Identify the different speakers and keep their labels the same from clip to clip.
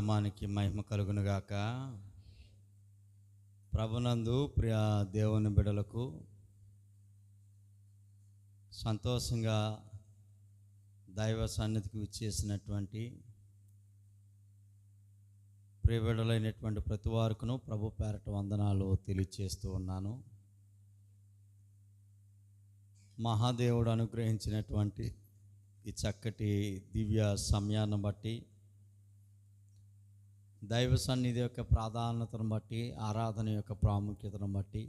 Speaker 1: నామానికి మహిమ కలుగునుగాక. ప్రభునందు ప్రియ దేవుని బిడ్డలకు సంతోషంగా దైవ సన్నిధికి విచ్చేసినటువంటి ప్రియ బిడ్డలైనటువంటి ప్రతి వారుకును ప్రభు పేరట వందనాలు తెలియచేస్తూ ఉన్నాను. మహాదేవుడు అనుగ్రహించినటువంటి ఈ చక్కటి దివ్య సమయాన్ని బట్టి, దైవ సన్నిధి యొక్క ప్రాధాన్యతను బట్టి, ఆరాధన యొక్క ప్రాముఖ్యతను బట్టి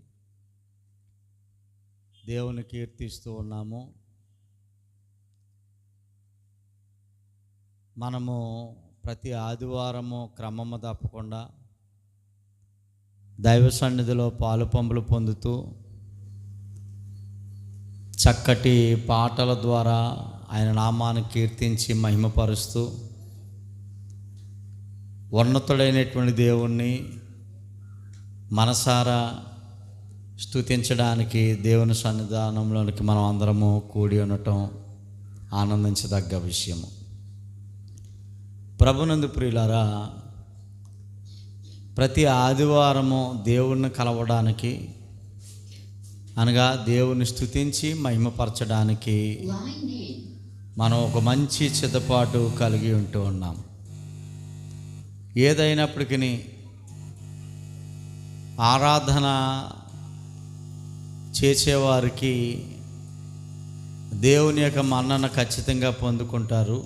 Speaker 1: దేవుని కీర్తిస్తూ ఉన్నాము. మనము ప్రతి ఆదివారము క్రమము తప్పకుండా దైవ సన్నిధిలో పాలు పంపులు పొందుతూ చక్కటి పాటల ద్వారా ఆయన నామాన్ని కీర్తించి మహిమపరుస్తూ ఉన్నతుడైనటువంటి దేవుణ్ణి మనసారా స్తుతించడానికి దేవుని సన్నిధానంలోనికి మనం అందరము కూడి ఉండటం ఆనందించదగ్గ విషయము. ప్రభునందు ప్రియులారా, ప్రతి ఆదివారము దేవుణ్ణి కలవడానికి అనగా దేవుని స్తుతించి మహిమపరచడానికి మనం ఒక మంచి సిద్ధపాటు కలిగి ఉంటూ ఉన్నాం. ఏదైనప్పటికీ ఆరాధన చేసేవారికి దేవుని యొక్క మన్నన ఖచ్చితంగా పొందుకుంటారు.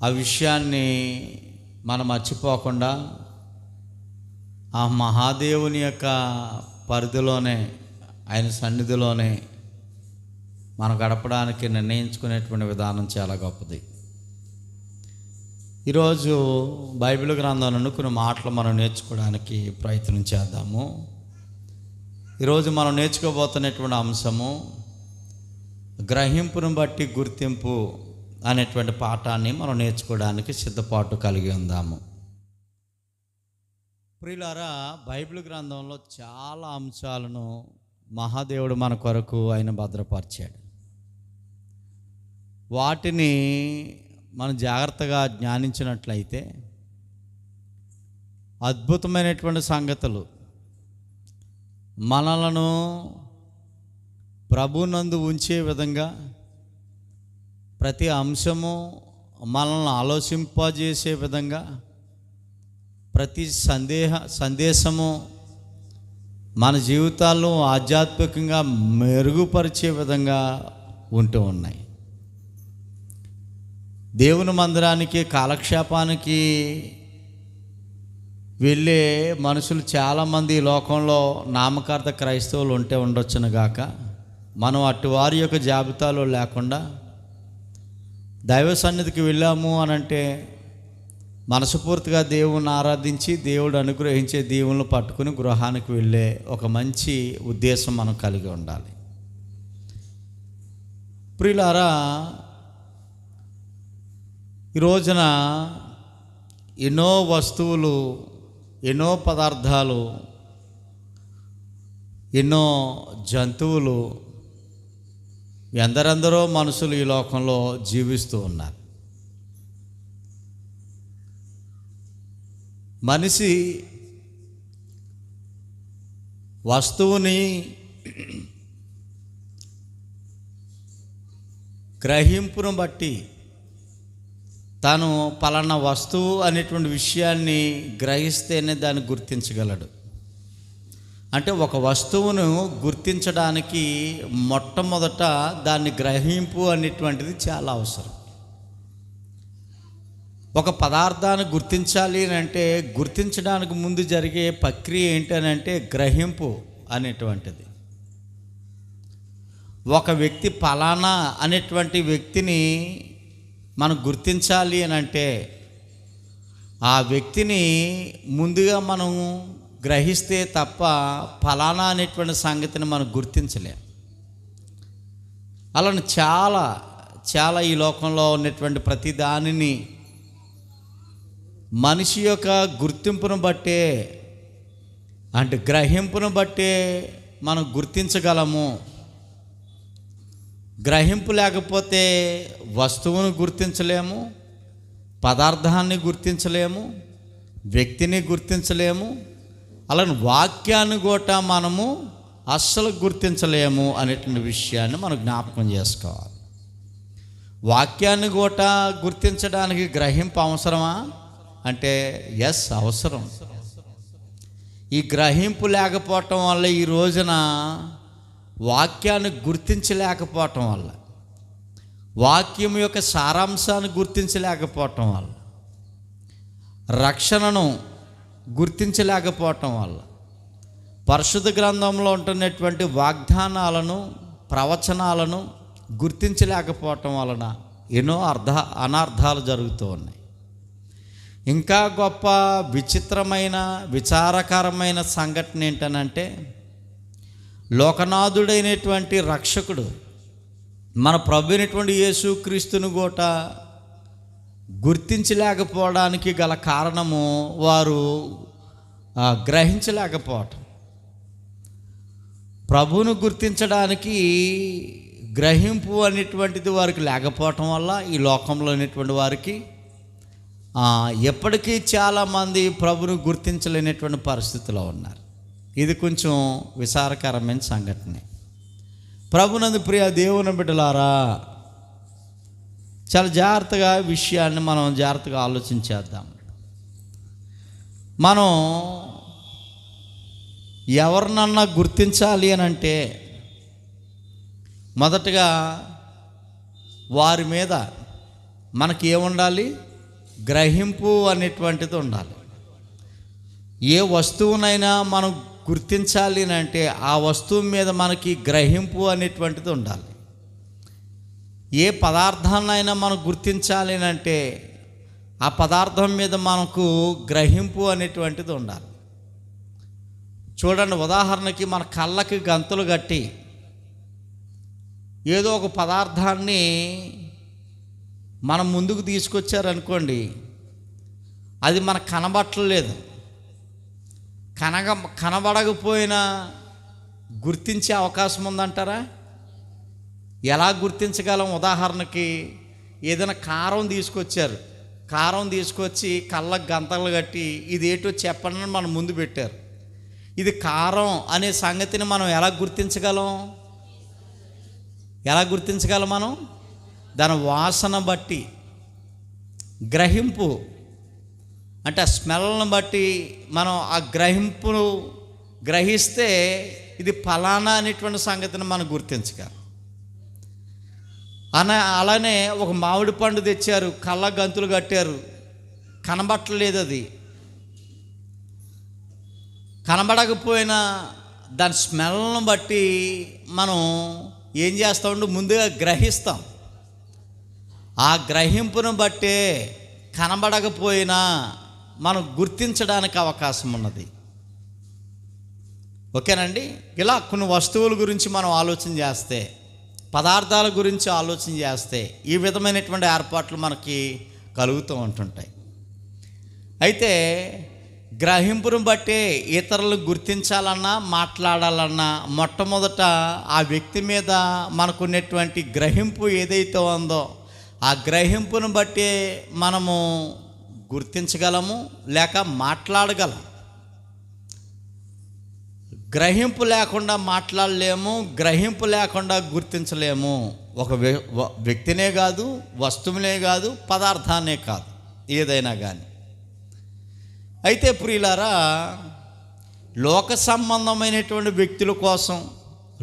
Speaker 1: ఆ విషయాన్ని మనం మర్చిపోకుండా ఆ మహాదేవుని యొక్క పరిధిలోనే, ఆయన సన్నిధిలోనే మనం గడపడానికి నిర్ణయించుకునేటువంటి విధానం చాలా గొప్పది. ఈరోజు బైబిల్ గ్రంథంలో కొన్ని మాటలు మనం నేర్చుకోవడానికి ప్రయత్నం చేద్దాము. ఈరోజు మనం నేర్చుకోబోతున్నటువంటి అంశము గ్రహింపును బట్టి గుర్తింపు అనేటువంటి పాఠాన్ని మనం నేర్చుకోవడానికి సిద్ధపాటు కలిగి ఉందాము. ప్రియులారా, బైబిల్ గ్రంథంలో చాలా అంశాలను మహాదేవుడు మన కొరకు ఆయన భద్రపరిచాడు. వాటిని మనం జాగ్రత్తగా ధ్యానించినట్లయితే అద్భుతమైనటువంటి సంగతులు, మనలను ప్రభునందు ఉంచే విధంగా ప్రతి అంశము మనల్ని ఆలోచింపజేసే విధంగా ప్రతి సందేశము మన జీవితాల్లో ఆధ్యాత్మికంగా మెరుగుపరిచే విధంగా ఉంటూ ఉన్నాయి. దేవుని మందిరానికి కాలక్షేపానికి వెళ్ళే మనుషులు చాలామంది ఈ లోకంలో నామకార్థ క్రైస్తవులు ఉంటే ఉండొచ్చును గాక, మనం అటువారి యొక్క జాబితాలో లేకుండా దైవ సన్నిధికి వెళ్ళాము అనంటే మనస్ఫూర్తిగా దేవుణ్ణి ఆరాధించి దేవుడు అనుగ్రహించే దీవులను పట్టుకుని గృహానికి వెళ్ళే ఒక మంచి ఉద్దేశం మనం కలిగి ఉండాలి. ప్రియులారా, ఈ రోజున ఎన్నో వస్తువులు, ఎన్నో పదార్థాలు, ఎన్నో జంతువులు, ఎందరెందరో మనుషులు ఈ లోకంలో జీవిస్తూ ఉన్నారు. మనిషి వస్తువుని గ్రహింపును బట్టి తాను పలానా వస్తువు అనేటువంటి విషయాన్ని గ్రహిస్తేనే దాన్ని గుర్తించగలడు. అంటే ఒక వస్తువును గుర్తించడానికి మొట్టమొదట దాన్ని గ్రహింపు అనేటువంటిది చాలా అవసరం. ఒక పదార్థాన్ని గుర్తించాలి అని అంటే గుర్తించడానికి ముందు జరిగే ప్రక్రియ ఏంటనంటే గ్రహింపు అనేటువంటిది. ఒక వ్యక్తి పలానా అనేటువంటి వ్యక్తిని మనం గుర్తించాలి అని అంటే ఆ వ్యక్తిని ముందుగా మనం గ్రహిస్తే తప్ప ఫలానా అనేటువంటి సంగతిని మనం గుర్తించలేం. అలానే చాలా చాలా ఈ లోకంలో ఉన్నటువంటి ప్రతి దానిని మనిషి యొక్క గుర్తింపును బట్టే, అంటే గ్రహింపును బట్టే మనం గుర్తించగలము. గ్రహింపు లేకపోతే వస్తువును గుర్తించలేము, పదార్థాన్ని గుర్తించలేము, వ్యక్తిని గుర్తించలేము, అలానే వాక్యాన్ని కూడా మనము అస్సలు గుర్తించలేము అనేటువంటి విషయాన్ని మనం జ్ఞాపకం చేసుకోవాలి. వాక్యాన్ని కూడా గుర్తించడానికి గ్రహింపు అవసరమా అంటే ఎస్, అవసరం. ఈ గ్రహింపు లేకపోవటం వల్ల ఈ రోజున వాక్యాన్ని గుర్తించలేకపోవటం వల్ల, వాక్యం యొక్క సారాంశాన్ని గుర్తించలేకపోవటం వల్ల, రక్షణను గుర్తించలేకపోవటం వల్ల, పరిశుద్ధ గ్రంథంలో ఉంటున్నటువంటి వాగ్దానాలను, ప్రవచనాలను గుర్తించలేకపోవటం వలన ఎన్నో అనార్థాలు జరుగుతూ ఉన్నాయి. ఇంకా గొప్ప విచిత్రమైన, విచారకరమైన సంఘటన ఏంటనంటే, లోకనాథుడైనటువంటి రక్షకుడు మన ప్రభు అయినటువంటి యేసుక్రీస్తును కూడా గుర్తించలేకపోవడానికి గల కారణము వారు గ్రహించలేకపోవటం. ప్రభువును గుర్తించడానికి గ్రహింపు అనేటువంటిది వారికి లేకపోవటం వల్ల ఈ లోకంలో ఉన్నటువంటి వారికి ఎప్పటికీ చాలామంది ప్రభువును గుర్తించలేనటువంటి పరిస్థితిలో ఉన్నారు. ఇది కొంచెం విచారకరమైన సంఘటనే. ప్రభునందు ప్రియ దేవుని బిడ్డలారా, చాలా జాగ్రత్తగా విషయాన్ని మనం జాగ్రత్తగా ఆలోచించేద్దాం. మనం ఎవరినన్నా గుర్తించాలి అని అంటే మొదటగా వారి మీద మనకి ఏముండాలి? గ్రహింపు అనేటువంటిది ఉండాలి. ఏ వస్తువునైనా మనం గుర్తించాలి అని అంటే ఆ వస్తువు మీద మనకి గ్రహింపు అనేటువంటిది ఉండాలి. ఏ పదార్థాన్నైనా మనం గుర్తించాలి అని అంటే ఆ పదార్థం మీద మనకు గ్రహింపు అనేటువంటిది ఉండాలి. చూడండి, ఉదాహరణకి మన కళ్ళకి గంతులు కట్టి ఏదో ఒక పదార్థాన్ని మనం ముందుకు తీసుకొచ్చారనుకోండి, అది మనకు కనబట్టలేదు. కనబడకపోయినా గుర్తించే అవకాశం ఉందంటారా? ఎలా గుర్తించగలం? ఉదాహరణకి ఏదైనా కారం తీసుకొచ్చారు, కారం తీసుకొచ్చి కళ్ళకు గంతలు కట్టి ఇదేటో చెప్పండి అని మనం ముందు పెట్టారు. ఇది కారం అనే సంగతిని మనం ఎలా గుర్తించగలం? మనం దాని వాసన బట్టి, గ్రహింపు అంటే ఆ స్మెల్ని బట్టి మనం ఆ గ్రహింపును గ్రహిస్తే ఇది ఫలానా అనేటువంటి సంగతిని మనం గుర్తించగలం. అలానే ఒక మామిడి పండు తెచ్చారు, కళ్ళ గంతులు కట్టారు, కనబట్టలేదు. అది కనబడకపోయినా దాని స్మెల్ని బట్టి మనం ఏం చేస్తామంటే ముందుగా గ్రహిస్తాం. ఆ గ్రహింపును బట్టే కనబడకపోయినా మనం గుర్తించడానికి అవకాశం ఉన్నది. ఓకేనండి. ఇలా కొన్ని వస్తువుల గురించి మనం ఆలోచన చేస్తే, పదార్థాల గురించి ఆలోచన చేస్తే ఈ విధమైనటువంటి ఏర్పాట్లు మనకి కలుగుతూ ఉంటుంటాయి. అయితే గ్రహింపును బట్టే ఇతరులను గుర్తించాలన్నా, మాట్లాడాలన్నా మొట్టమొదట ఆ వ్యక్తి మీద మనకున్నటువంటి గ్రహింపు ఏదైతే ఉందో ఆ గ్రహింపును బట్టే మనము గుర్తించగలము, లేక మాట్లాడగలం. గ్రహింపు లేకుండా మాట్లాడలేము, గ్రహింపు లేకుండా గుర్తించలేము. ఒక వ్యక్తినే కాదు, వస్తువునే కాదు, పదార్థాన్నే కాదు, ఏదైనా కానీ. అయితే ప్రియులారా, లోక సంబంధమైనటువంటి వ్యక్తుల కోసం,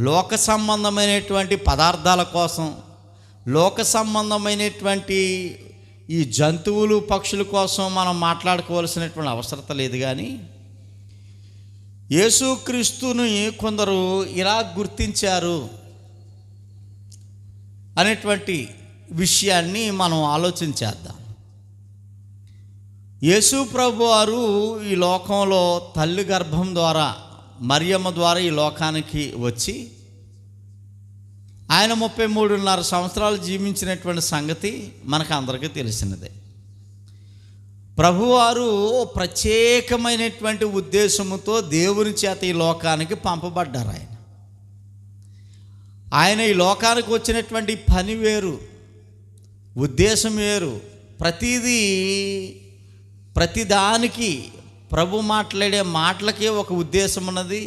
Speaker 1: లోక సంబంధమైనటువంటి పదార్థాల కోసం, లోక సంబంధమైనటువంటి ఈ జంతువులు, పక్షుల కోసం మనం మాట్లాడుకోవాల్సినటువంటి అవసరం లేదు. కానీ యేసుక్రీస్తుని కొందరు ఇలా గుర్తించారు అనేటువంటి విషయాన్ని మనం ఆలోచించేద్దాం. యేసు ప్రభు వారు ఈ లోకంలో తల్లి గర్భం ద్వారా, మరియమ్మ ద్వారా ఈ లోకానికి వచ్చి ఆయన 33.5 సంవత్సరాలు జీవించినటువంటి సంగతి మనకు అందరికీ తెలిసినదే. ప్రభువారు ప్రత్యేకమైనటువంటి ఉద్దేశముతో దేవుని చేత ఈ లోకానికి పంపబడ్డారు. ఆయన ఈ లోకానికి వచ్చినటువంటి పని వేరు, ఉద్దేశం వేరు, ప్రతిదానికి ప్రభు మాట్లాడే మాటలకే ఒక ఉద్దేశం ఉన్నది.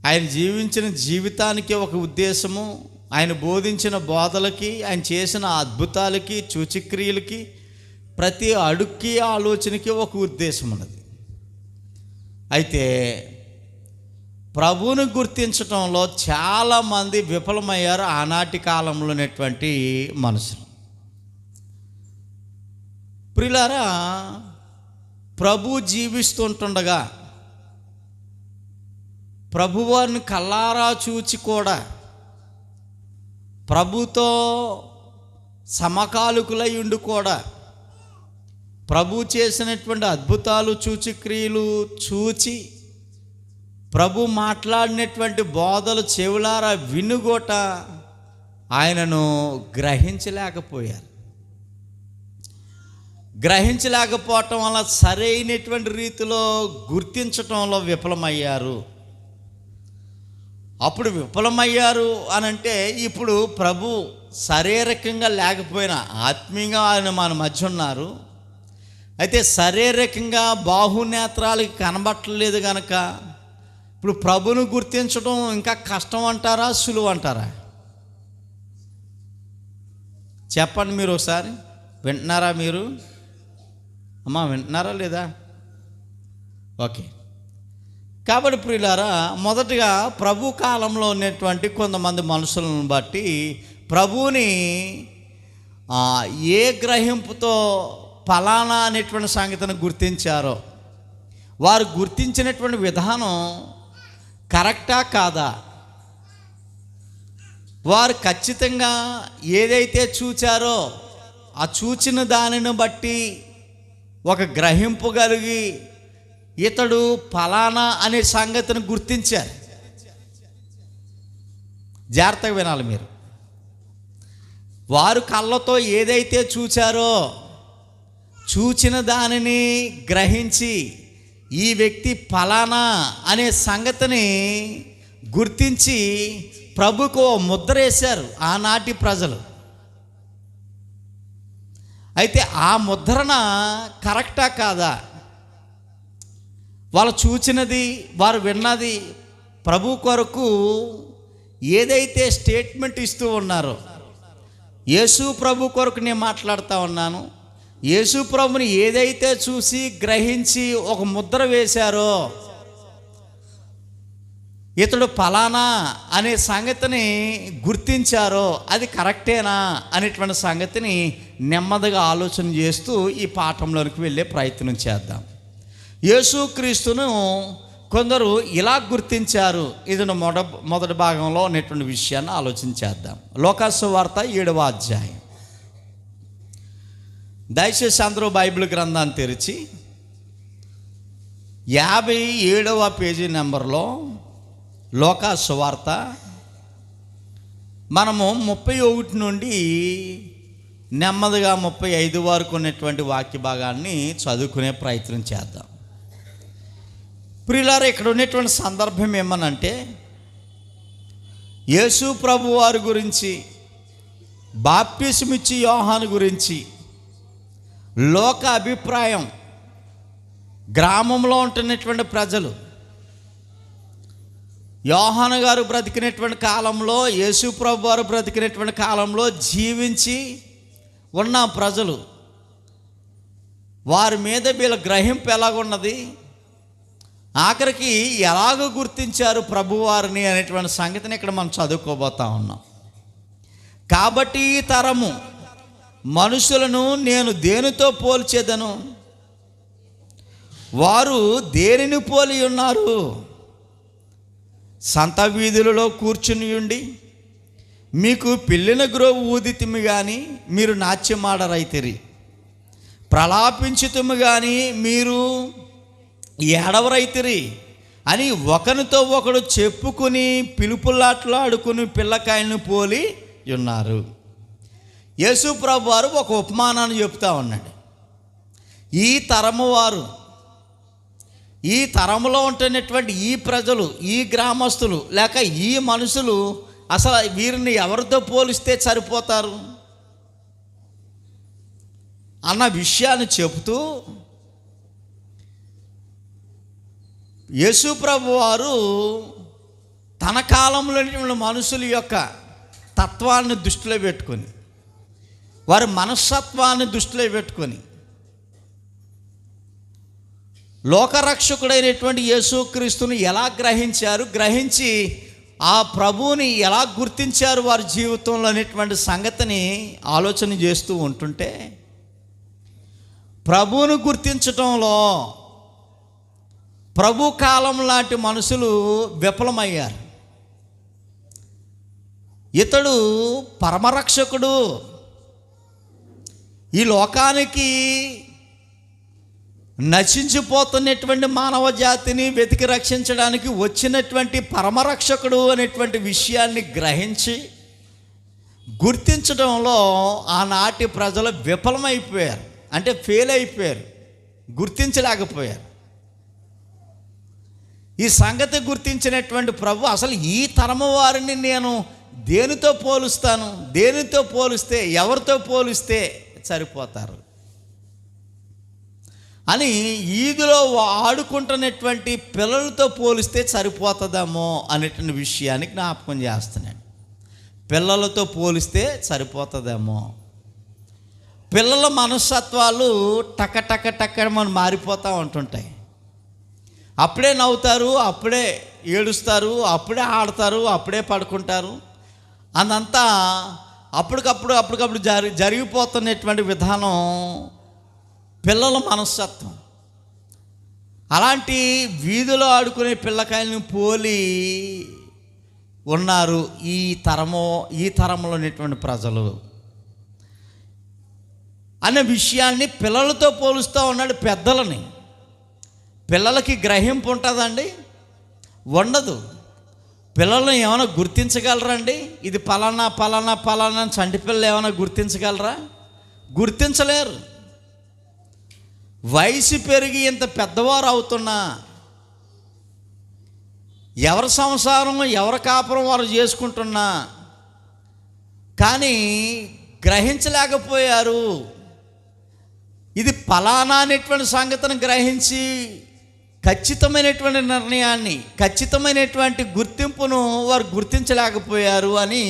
Speaker 1: ఆయన జీవించిన జీవితానికి ఒక ఉద్దేశము, ఆయన బోధించిన బోధలకి, ఆయన చేసిన అద్భుతాలకి, సూచక్రియలకి, ప్రతి అడుక్కి ఆలోచనకి ఒక ఉద్దేశం ఉన్నది. అయితే ప్రభువును గుర్తించటంలో చాలామంది విఫలమయ్యారు ఆనాటి కాలంలో ఉన్నటువంటి మనుషులు. ప్రియులారా, ప్రభు జీవిస్తుంటుండగా ప్రభువారిని కల్లారా చూచి కూడా ప్రభుతో సమకాలికులై ఉండి కూడా ప్రభు చేసినటువంటి అద్భుతాలు సూచక్రియలు చూచి ప్రభు మాట్లాడినటువంటి బోధలు చెవులారా వినుగోట ఆయనను గ్రహించలేకపోవటం వల్ల సరైనటువంటి రీతిలో గుర్తించటంలో విఫలమయ్యారు. అప్పుడు విఫలమయ్యారు అని అంటే ఇప్పుడు ప్రభు శారీరకంగా లేకపోయినా ఆత్మీయంగా ఆయన మన మధ్య ఉన్నారు. అయితే శారీరకంగా బాహునేత్రాలకి కనబట్టలేదు కనుక ఇప్పుడు ప్రభును గుర్తించడం ఇంకా కష్టం అంటారా, సులువు అంటారా? చెప్పండి మీరు ఒకసారి. వింటున్నారా మీరు? అమ్మా వింటున్నారా లేదా? ఓకే. కాబట్టి ప్రియులారా, మొదటగా ప్రభు కాలంలో ఉన్నటువంటి కొంతమంది మనుషులను బట్టి ప్రభువుని ఏ గ్రహింపుతో ఫలానా అనేటువంటి సంగతిని గుర్తించారో, వారు గుర్తించినటువంటి విధానం కరెక్టా కాదా, వారు ఖచ్చితంగా ఏదైతే చూచారో ఆ చూచిన దానిని బట్టి ఒక గ్రహింపు కలిగి ఇతడు ఫలానా అనే సంగతిని గుర్తించారు. జాగ్రత్తగా వినాలి మీరు. వారు కళ్ళతో ఏదైతే చూచారో చూచిన దానిని గ్రహించి ఈ వ్యక్తి ఫలానా అనే సంగతిని గుర్తించి ప్రభుకు ముద్ర వేశారు ఆనాటి ప్రజలు. అయితే ఆ ముద్రణ కరెక్టా కాదా? వాళ్ళు చూచినది, వారు విన్నది, ప్రభు కొరకు ఏదైతే స్టేట్మెంట్ ఇస్తూ ఉన్నారో, యేసు ప్రభు కొరకు నేను మాట్లాడుతూ ఉన్నాను, యేసు ప్రభుని ఏదైతే చూసి గ్రహించి ఒక ముద్ర వేశారో ఇతడు ఫలానా అనే సంగతిని గుర్తించారో అది కరెక్టేనా అనేటువంటి సంగతిని నెమ్మదిగా ఆలోచన చేస్తూ ఈ పాఠంలోనికి వెళ్ళే ప్రయత్నం చేద్దాం. యేసుక్రీస్తును కొందరు ఇలా గుర్తించారు. ఇది మొదటి భాగంలో ఉన్నటువంటి విషయాన్ని ఆలోచించేద్దాం. లోకాసు సువార్త 7వ అధ్యాయం. దయచేసి అందరూ బైబిల్ గ్రంథాన్ని తెరిచి 57వ పేజీ నెంబర్లో లోకాసు సువార్త మనము 31 నుండి నెమ్మదిగా 35 వరకు ఉన్నటువంటి వాక్య భాగాన్ని చదువుకునే ప్రయత్నం చేద్దాం. ప్రియులారా, ఇక్కడ ఉన్నటువంటి సందర్భం ఏమనంటే యేసు ప్రభు వారి గురించి, బాప్తిసమిచ్చి యోహాను గురించి లోక అభిప్రాయం, గ్రామంలో ఉంటున్నటువంటి ప్రజలు, యోహాను గారు బ్రతికినటువంటి కాలంలో, యేసు ప్రభు వారు బ్రతికినటువంటి కాలంలో జీవించి ఉన్న ప్రజలు, వారి మీద వీళ్ళ గ్రహింపు ఎలాగున్నది, ఆఖరికి ఎలాగ గుర్తించారు ప్రభువారిని అనేటువంటి సంగతిని ఇక్కడ మనం చదువుకోబోతా ఉన్నాం. కాబట్టి ఈ తరము మనుషులను నేను దేనితో పోల్చేదను? వారు దేనిని పోలి ఉన్నారు? సంత వీధులలో కూర్చుని ఉండి మీకు పిల్లిన గ్రోవు ఊదితిమి కానీ మీరు నాట్యమాడరైతిరి, ప్రలాపించుతుము కానీ మీరు ఏడవరైతిరి అని ఒకరితో ఒకడు చెప్పుకుని పిలుపులాట్లాడుకుని పిల్లకాయలను పోలి ఉన్నారు. యేసు ప్రభు వారు ఒక ఉపమానాన్ని చెప్తా ఉన్నాడు. ఈ తరము వారు, ఈ తరములో ఉంటున్నటువంటి ఈ ప్రజలు, ఈ గ్రామస్తులు లేక ఈ మనుషులు అసలు వీరిని ఎవరితో పోలిస్తే సరిపోతారు? అన్న విషయాన్ని చెబుతూ యేసు ప్రభు వారు తన కాలంలో మనుషుల యొక్క తత్వాన్ని దృష్టిలో పెట్టుకొని, వారి మనస్తత్వాన్ని దృష్టిలో పెట్టుకొని, లోకరక్షకుడైనటువంటి యేసుక్రీస్తుని ఎలా గ్రహించి ఆ ప్రభువుని ఎలా గుర్తించారు వారి జీవితంలో అనేటువంటి సంగతిని ఆలోచన చేస్తూ ఉంటుంటే, ప్రభువును గుర్తించటంలో ప్రభు కాలం లాంటి మనుషులు విఫలమయ్యారు. ఇతడు పరమరక్షకుడు, ఈ లోకానికి నశించిపోతున్నటువంటి మానవ జాతిని వెతికి రక్షించడానికి వచ్చినటువంటి పరమరక్షకుడు అనేటువంటి విషయాన్ని గ్రహించి గుర్తించడంలో ఆనాటి ప్రజలు విఫలమైపోయారు. అంటే ఫెయిల్ అయిపోయారు, గుర్తించలేకపోయారు. ఈ సంగతి గుర్తించినటువంటి ప్రభు అసలు ఈ తరము వారిని నేను దేనితో పోలుస్తాను, దేనితో పోలిస్తే, ఎవరితో పోలిస్తే సరిపోతారు అని ఈదులో ఆడుకుంటున్నటువంటి పిల్లలతో పోలిస్తే సరిపోతుందేమో అనేటువంటి విషయాన్ని జ్ఞాపకం చేస్తున్నాడు. పిల్లలతో పోలిస్తే సరిపోతుందేమో. పిల్లల మనస్తత్వాలు టక మనం మారిపోతూ ఉంటుంటాయి. అప్పుడే నవ్వుతారు, అప్పుడే ఏడుస్తారు, అప్పుడే ఆడతారు, అప్పుడే పడుకుంటారు. అదంతా అప్పటికప్పుడు జరిగిపోతున్నటువంటి విధానం పిల్లల మనస్తత్వం. అలాంటి వీధిలో ఆడుకునే పిల్లకాయలను పోలి ఉన్నారు ఈ తరంలో ఉన్నటువంటి ప్రజలు అనే విషయాన్ని పిల్లలతో పోలుస్తూ ఉన్నాడు. పెద్దలని, పిల్లలకి గ్రహింపు ఉంటుందండి? ఉండదు. పిల్లలను ఏమైనా గుర్తించగలరండి? ఇది పలానా చంటి పిల్లలు ఏమైనా గుర్తించగలరా? గుర్తించలేరు. వయసు పెరిగి ఇంత పెద్దవారు అవుతున్నా, ఎవరి సంసారం ఎవరి కాపురం వారు చేసుకుంటున్నా కానీ గ్రహించలేకపోయారు. ఇది ఫలానా అనేటువంటి సంగతిని గ్రహించి ఖచ్చితమైనటువంటి నిర్ణయాన్ని, ఖచ్చితమైనటువంటి గుర్తింపును వారు గుర్తించలేకపోయారు అని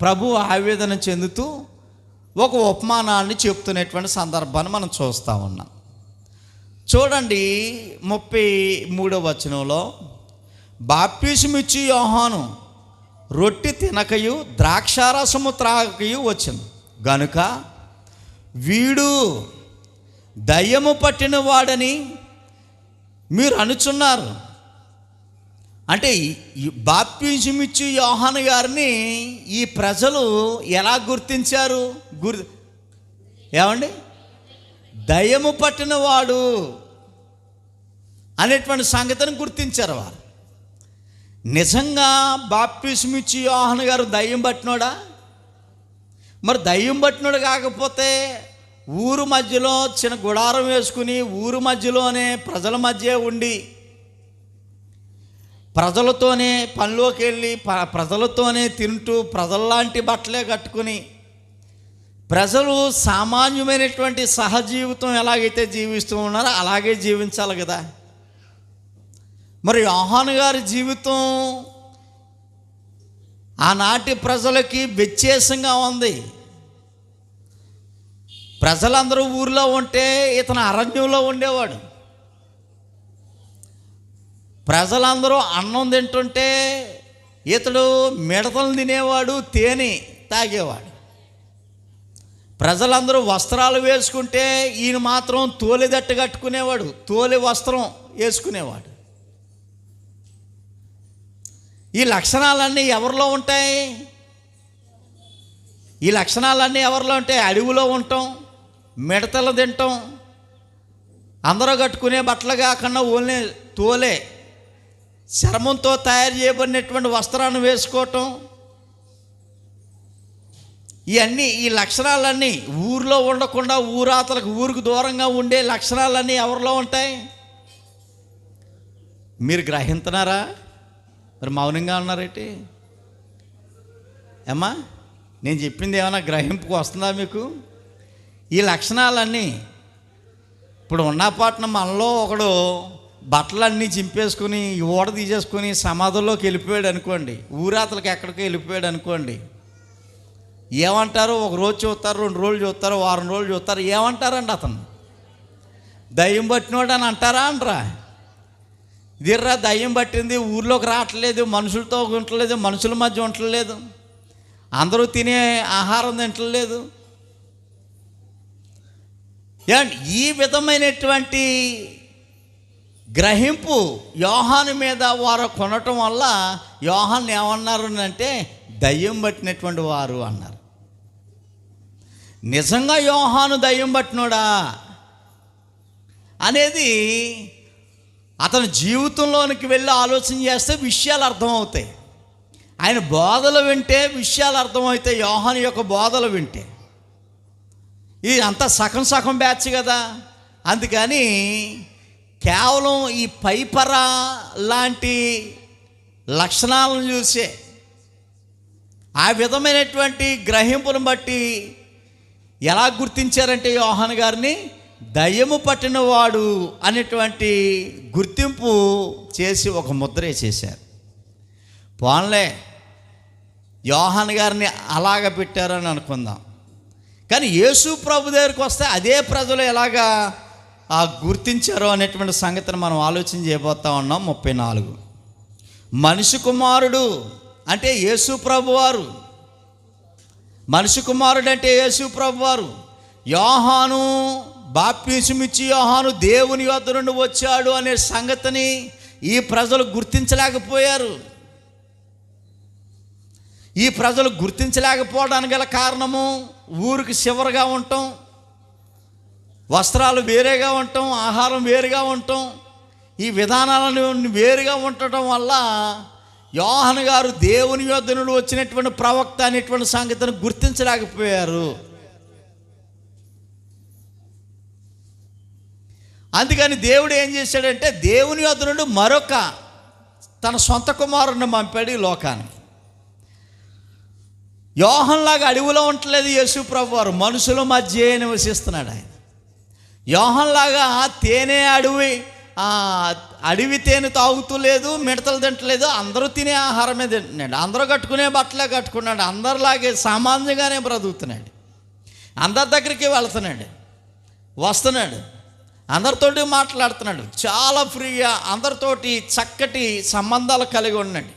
Speaker 1: ప్రభు ఆవేదన చెందుతూ ఒక ఉపమానాన్ని చెప్తున్నటువంటి సందర్భాన్ని మనం చూస్తూ ఉన్నాం. చూడండి 33వ వచనంలో, బాప్తిసమిచ్చి యోహాను రొట్టె తినకయు ద్రాక్షారసము త్రాగకయు వచ్చెను గనుక వీడు దయ్యము పట్టిన వాడని మీరు అనుచున్నారు. అంటే బాప్తిసమిచ్చి యోహాను గారిని ఈ ప్రజలు ఎలా గుర్తించారు? ఏమండి? దయ్యము పట్టిన వాడు అనేటువంటి సంగతిని గుర్తించారు వారు. నిజంగా బాప్తిసమిచ్చి యోహాను గారు దయ్యం పట్టినోడా? మరి దయ్యం పట్టినోడు కాకపోతే ఊరు మధ్యలో చిన్న గుడారం వేసుకుని ఊరు మధ్యలోనే ప్రజల మధ్య ఉండి ప్రజలతోనే పనిలోకి వెళ్ళి ప్రజలతోనే తింటూ ప్రజల్లాంటి బట్టలే కట్టుకుని ప్రజలు సామాన్యమైనటువంటి సహజీవితం ఎలాగైతే జీవిస్తూ ఉన్నారో అలాగే జీవించాలి కదా. మరి యోహాను గారి జీవితం ఆనాటి ప్రజలకి వ్యత్యాసంగా ఉంది. ప్రజలందరూ ఊరిలో ఉంటే ఇతను అరణ్యంలో ఉండేవాడు. ప్రజలందరూ అన్నం తింటుంటే ఇతడు మిడతలు తినేవాడు, తేనె తాగేవాడు. ప్రజలందరూ వస్త్రాలు వేసుకుంటే ఈయన మాత్రం తోలిదట్టు కట్టుకునేవాడు, తోలి వస్త్రం వేసుకునేవాడు. ఈ లక్షణాలన్నీ ఎవరిలో ఉంటాయి? ఈ లక్షణాలన్నీ ఎవరిలో ఉంటాయి? అడవిలో ఉంటాం, మిడతలు తింటాం, అందరూ కట్టుకునే బట్టలు కాకుండా ఓన్లీ తోలే చర్మంతో తయారు చేయబడినటువంటి వస్త్రాన్ని వేసుకోవటం, ఈ లక్షణాలన్నీ ఊరిలో ఉండకుండా ఊరాతలకు ఊరికి దూరంగా ఉండే లక్షణాలన్నీ ఎవరిలో ఉంటాయి? మీరు గ్రహించున్నారా? మరి మౌనంగా ఉన్నారేంటి? ఏమ్మా, నేను చెప్పింది ఏమైనా గ్రహింపుకు వస్తుందా మీకు? ఈ లక్షణాలన్నీ ఇప్పుడు ఉన్నపాటున మనలో ఒకడు బట్టలన్నీ చింపేసుకుని ఓడ తీసేసుకుని సమాధుల్లోకి వెళ్ళిపోయాడు అనుకోండి, ఊరాతలకి ఎక్కడికి వెళ్ళిపోయాడు అనుకోండి, ఏమంటారు? ఒక రోజు చూస్తారు, 2 రోజులు చూస్తారు, వారం రోజులు చూస్తారు, ఏమంటారండి? అతను దయ్యం పట్టినోడు అని అంటారా అనరా? ఇదిర్రా దయ్యం పట్టింది, ఊర్లోకి రావట్లేదు, మనుషులతో ఉండలేదు, మనుషుల మధ్య ఉండలేదు, అందరూ తినే ఆహారం తింటలేదు. ఈ విధమైనటువంటి గ్రహింపు యోహాను మీద వారు కొనటం వల్ల యోహాను ఏమన్నారు అంటే దయ్యం పట్టినటువంటి వారు అన్నారు. నిజంగా యోహాను దయ్యం పట్టినోడా అనేది అతని జీవితంలోనికి వెళ్ళి ఆలోచన చేస్తే విషయాలు అర్థమవుతాయి. ఆయన బోధలు వింటే విషయాలు అర్థమవుతాయి. యోహాను యొక్క బోధలు వింటే ఇది అంతా సగం సగం బ్యాచ్ కదా. అందుకని కేవలం ఈ పైపర లాంటి లక్షణాలను చూసే ఆ విధమైనటువంటి గ్రహింపును బట్టి ఎలా గుర్తించారంటే యోహాను గారిని దయ్యము పట్టినవాడు అనేటువంటి గుర్తింపు చేసి ఒక ముద్ర చేశారు. పోన్లే యోహాను గారిని అలాగ పెట్టారని అనుకుందాం. కానీ యేసు ప్రభు దగ్గరికి వస్తే అదే ప్రజలు ఎలాగా గుర్తించారో అనేటువంటి సంగతిని మనం ఆలోచన చేయబోతా ఉన్నాం. 34 మనిషి కుమారుడు అంటే యేసు ప్రభువారు. మనిషి కుమారుడు అంటే యేసు ప్రభువారు. యోహాను బాప్తిసమిచ్చి యోహాను దేవుని యొద్ద నుండి వచ్చాడు అనే సంగతిని ఈ ప్రజలు గుర్తించలేకపోయారు. ఈ ప్రజలు గుర్తించలేకపోవడానికి గల కారణము ఊరికి చివరగా ఉండటం, వస్త్రాలు వేరేగా ఉండటం, ఆహారం వేరుగా ఉండటం, ఈ విధానాలను వేరుగా ఉండటం వల్ల యోహాను గారు దేవుని యొద్ద నుండి వచ్చినటువంటి ప్రవక్త అనేటువంటి సంగతిని గుర్తించలేకపోయారు. అందుకని దేవుడు ఏం చేశాడంటే దేవుని యొద్ద నుండి మరొక తన సొంత కుమారుడిని పంపాడు ఈ లోకానికి. యోహానులాగా అడవిలో ఉండలేదు యేసు ప్రభు వారు, మనుషుల మధ్య నివసిస్తున్నాడు ఆయన. యోహానులాగా తేనె అడవి తేనె తాగుతూ లేదు, మిడతలు తింటలేదు, అందరూ తినే ఆహారమే తింటున్నాడు, అందరూ కట్టుకునే బట్టలే కట్టుకున్నాడు, అందరిలాగే సామాన్యంగానే బ్రతుకుతున్నాడు, అందరి దగ్గరికి వెళ్తున్నాడు, వస్తున్నాడు, అందరితోటి మాట్లాడుతున్నాడు, చాలా ఫ్రీగా అందరితోటి చక్కటి సంబంధాలు కలిగి ఉన్నాడు.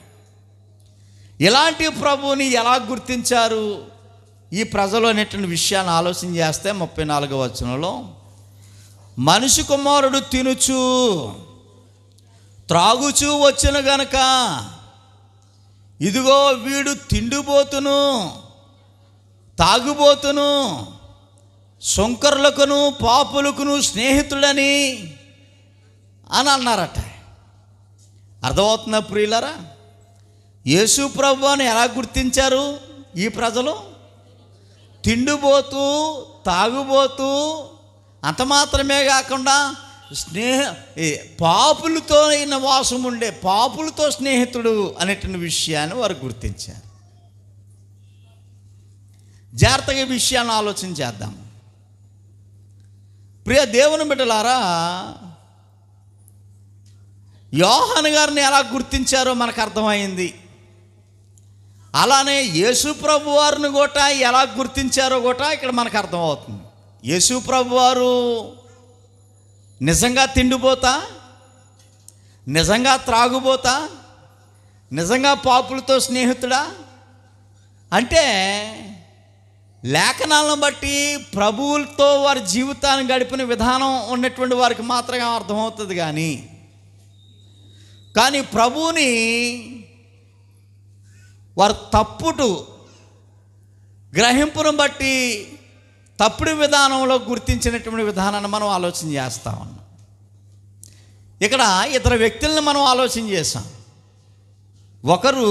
Speaker 1: ఇలాంటి ప్రభువుని ఎలా గుర్తించారు ఈ ప్రజలు అనేటువంటి విషయాన్ని ఆలోచన చేస్తే 34వ వచనంలో మనిషి కుమారుడు తినుచు త్రాగుచూ వచ్చును గనక ఇదిగో వీడు తిండిపోతును తాగుబోతును శంకరులకును పాపులకును స్నేహితుడని అని అన్నారట. అర్థమవుతుందా ప్రియులారా? యేసు ప్రభువుని ఎలా గుర్తించారు ఈ ప్రజలు? తిండిపోతూ తాగుబోతూ, అంత మాత్రమే కాకుండా పాపులతో వాసం ఉండే పాపులతో స్నేహితుడు అనేటువంటి విషయాన్ని వారు గుర్తించారు. జాగ్రత్తగా ఈ విషయాన్ని ఆలోచన చేద్దాం. ప్రియ దేవుని బిడ్డలారా, యోహాను గారిని ఎలా గుర్తించారో మనకు అర్థమైంది. అలానే యేసు ప్రభు వారిని కూడా ఎలా గుర్తించారో కూడా ఇక్కడ మనకు అర్థమవుతుంది. యేసు ప్రభు వారు నిజంగా తిండిపోతా, నిజంగా త్రాగుబోతా, నిజంగా పాపులతో స్నేహితుడా అంటే లేఖనాలను బట్టి ప్రభువులతో వారి జీవితాన్ని గడిపిన విధానం ఉన్నటువంటి వారికి మాత్రమే అర్థమవుతుంది. కానీ ప్రభువుని వారు తప్పుడు గ్రహింపును బట్టి తప్పుడు విధానంలో గుర్తించినటువంటి విధానాన్ని మనం ఆలోచన చేస్తా ఉన్నాం. ఇక్కడ ఇద్దరు వ్యక్తులను మనం ఆలోచన చేసాం. ఒకరు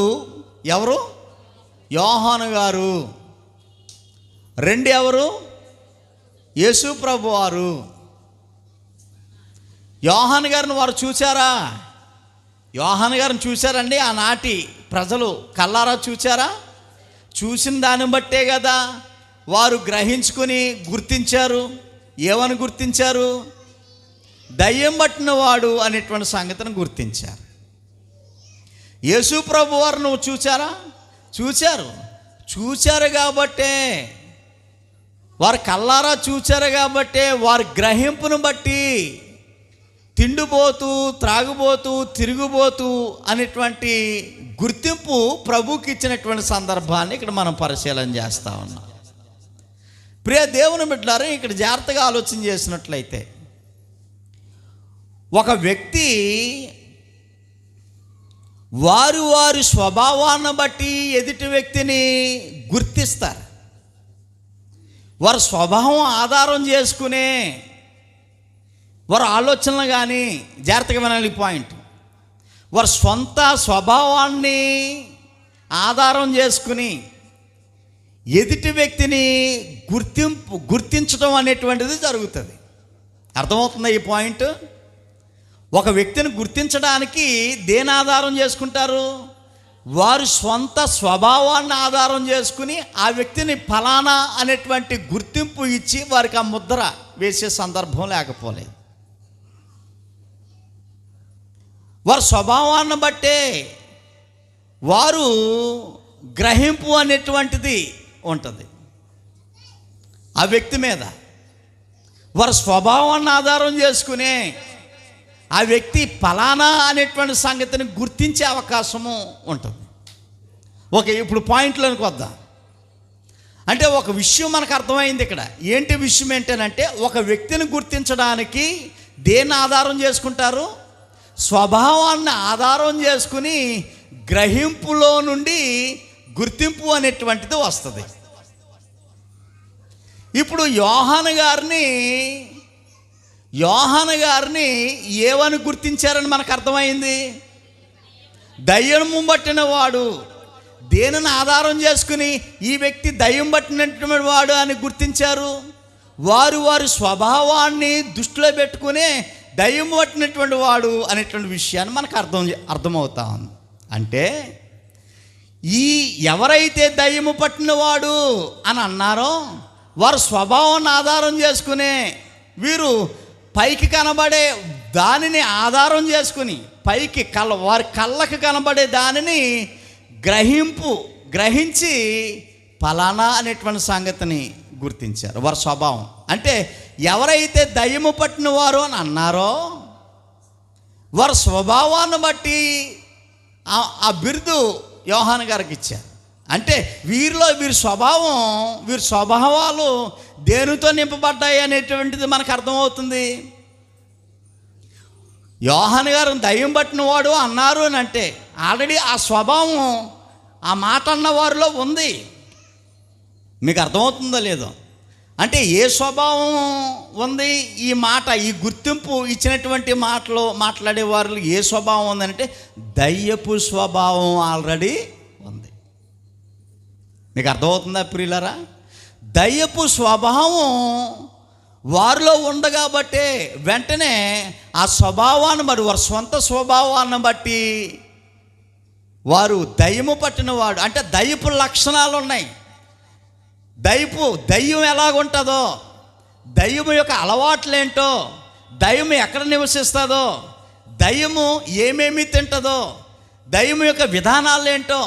Speaker 1: ఎవరు? యోహాను గారు. రెండు ఎవరు? యేసు ప్రభు వారు. యోహాను గారిని వారు చూచారా? యోహాను గారిని చూశారండి ఆనాటి ప్రజలు కల్లారా చూచారా? చూసిన దాన్ని బట్టే కదా వారు గ్రహించుకొని గుర్తించారు. ఏమని గుర్తించారు? దయ్యం పట్టిన వాడు అనేటువంటి సంగతిని గుర్తించారు. యేసు ప్రభు వారు నువ్వు చూచారా? చూచారు కాబట్టే, వారు కల్లారా చూచారు కాబట్టే వారి గ్రహింపును బట్టి తిండిపోతూ, త్రాగుబోతూ, తిరుగుబోతూ అనేటువంటి గుర్తింపు ప్రభుకి ఇచ్చినటువంటి సందర్భాన్ని ఇక్కడ మనం పరిశీలన చేస్తూ ఉన్నాం. ప్రియ దేవుని బిడ్డలారా, ఇక్కడ జాగ్రత్తగా ఆలోచన చేసినట్లయితే ఒక వ్యక్తి వారి స్వభావాన్ని బట్టి ఎదుటి వ్యక్తిని గుర్తిస్తారు. వారి స్వభావం ఆధారం చేసుకునే వారి ఆలోచనలు కానీ, జాగ్రత్తగా వినాలి పాయింట్, వారి సొంత స్వభావాన్ని ఆధారం చేసుకుని ఎదుటి వ్యక్తిని గుర్తించడం అనేటువంటిది జరుగుతుంది. అర్థమవుతుందా ఈ పాయింట్? ఒక వ్యక్తిని గుర్తించడానికి దేని ఆధారం చేసుకుంటారు? వారి సొంత స్వభావాన్ని ఆధారం చేసుకుని ఆ వ్యక్తిని ఫలానా అనేటువంటి గుర్తింపు ఇచ్చి వారికి ఆ ముద్ర వేసే సందర్భం లేకపోలేదు. వారి స్వభావాన్ని బట్టే వారు గ్రహింపు అనేటువంటిది ఉంటుంది ఆ వ్యక్తి మీద. వారి స్వభావాన్ని ఆధారం చేసుకునే ఆ వ్యక్తి ఫలానా అనేటువంటి సంగతిని గుర్తించే అవకాశము ఉంటుంది. ఓకే, ఇప్పుడు పాయింట్లోకి వద్దాం. అంటే ఒక విషయం మనకు అర్థమైంది ఇక్కడ. ఏంటి విషయం ఏంటంటే, ఒక వ్యక్తిని గుర్తించడానికి దేన్ని ఆధారం చేసుకుంటారు? స్వభావాన్ని ఆధారం చేసుకుని గ్రహింపులో నుండి గుర్తింపు అనేటువంటిది వస్తుంది. ఇప్పుడు యోహాను గారిని ఏమని గుర్తించారని మనకు అర్థమైంది? దయ్యము పట్టిన వాడు. దేనిని ఆధారం చేసుకుని ఈ వ్యక్తి దయ్యం పట్టినటువంటి వాడు అని గుర్తించారు? వారి స్వభావాన్ని దృష్టిలో పెట్టుకునే దయ్యం పట్టినటువంటి వాడు అనేటువంటి విషయాన్ని మనకు అర్థమవుతా ఉంది. అంటే ఎవరైతే దయ్యము పట్టినవాడు అని అన్నారో వారి స్వభావాన్ని ఆధారం చేసుకునే వీరు పైకి కనబడే దానిని ఆధారం చేసుకుని వారి కళ్ళకు కనబడే దానిని గ్రహించి ఫలానా అనేటువంటి సంగతిని గుర్తించారు. వారి స్వభావం అంటే ఎవరైతే దయ్యము పట్టిన వారు అని అన్నారో వారి స్వభావాన్ని బట్టి ఆ బిరుదు యోహాను గారికి ఇచ్చారు. అంటే వీరి స్వభావాలు దేనితో నింపబడ్డాయి అనేటువంటిది మనకు అర్థమవుతుంది. యోహాను గారు దయ్యం పట్టిన వాడు అన్నారు అని అంటే ఆల్రెడీ ఆ స్వభావం ఆ మాట అన్న వారిలో ఉంది. మీకు అర్థమవుతుందో లేదో? అంటే ఏ స్వభావం ఉంది? ఈ గుర్తింపు ఇచ్చినటువంటి మాట్లాడే వారిలో ఏ స్వభావం ఉందంటే దయ్యపు స్వభావం ఆల్రెడీ ఉంది. మీకు అర్థమవుతుందా ప్రియులారా? దయ్యపు స్వభావం వారిలో ఉంది కాబట్టే వెంటనే ఆ స్వభావాన్ని వారి సొంత స్వభావాన్ని బట్టి వారు దయ్యము పట్టినవాడు అంటే దయ్యపు లక్షణాలు ఉన్నాయి. దయ్యం ఎలాగుంటుందో, దయ్యము యొక్క అలవాట్లేంటో, దయ్యము ఎక్కడ నివసిస్తుందో, దయ్యము ఏమేమి తింటుందో, దయ్యము యొక్క విధానాలు ఏంటో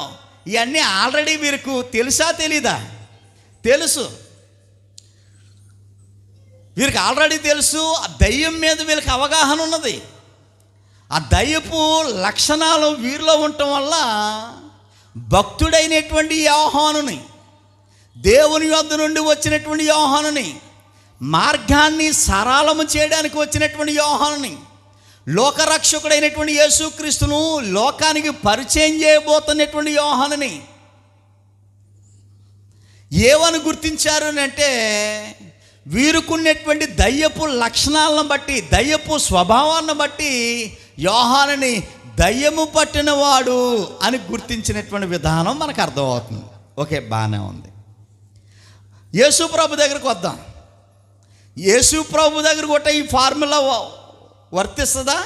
Speaker 1: ఇవన్నీ ఆల్రెడీ వీరికి తెలుసా తెలీదా? తెలుసు. వీరికి ఆల్రెడీ తెలుసు. ఆ దయ్యం మీద వీరికి అవగాహన ఉన్నది. ఆ దయ్యపు లక్షణాలు వీరిలో ఉండటం వల్ల భక్తుడైనటువంటి యోహానుని, దేవుని యొద్ద నుండి వచ్చినటువంటి యోహానుని, మార్గాన్ని సరళము చేయడానికి వచ్చినటువంటి యోహానుని, లోకరక్షకుడైనటువంటి యేసుక్రీస్తును లోకానికి పరిచయం చేయబోతున్నటువంటి యోహానుని ఏమని గుర్తించారు అంటే వీరుకున్నటువంటి దయ్యపు లక్షణాలను బట్టి, దయ్యపు స్వభావాన్ని బట్టి యోహానుని దయ్యము పట్టినవాడు అని గుర్తించినటువంటి విధానం మనకు అర్థమవుతుంది. ఓకే, బాగానే ఉంది. యేసు ప్రభు దగ్గరకు వద్దాం. యేసు ప్రభు దగ్గర కూడా ఈ ఫార్ములా వర్తిస్తుందా?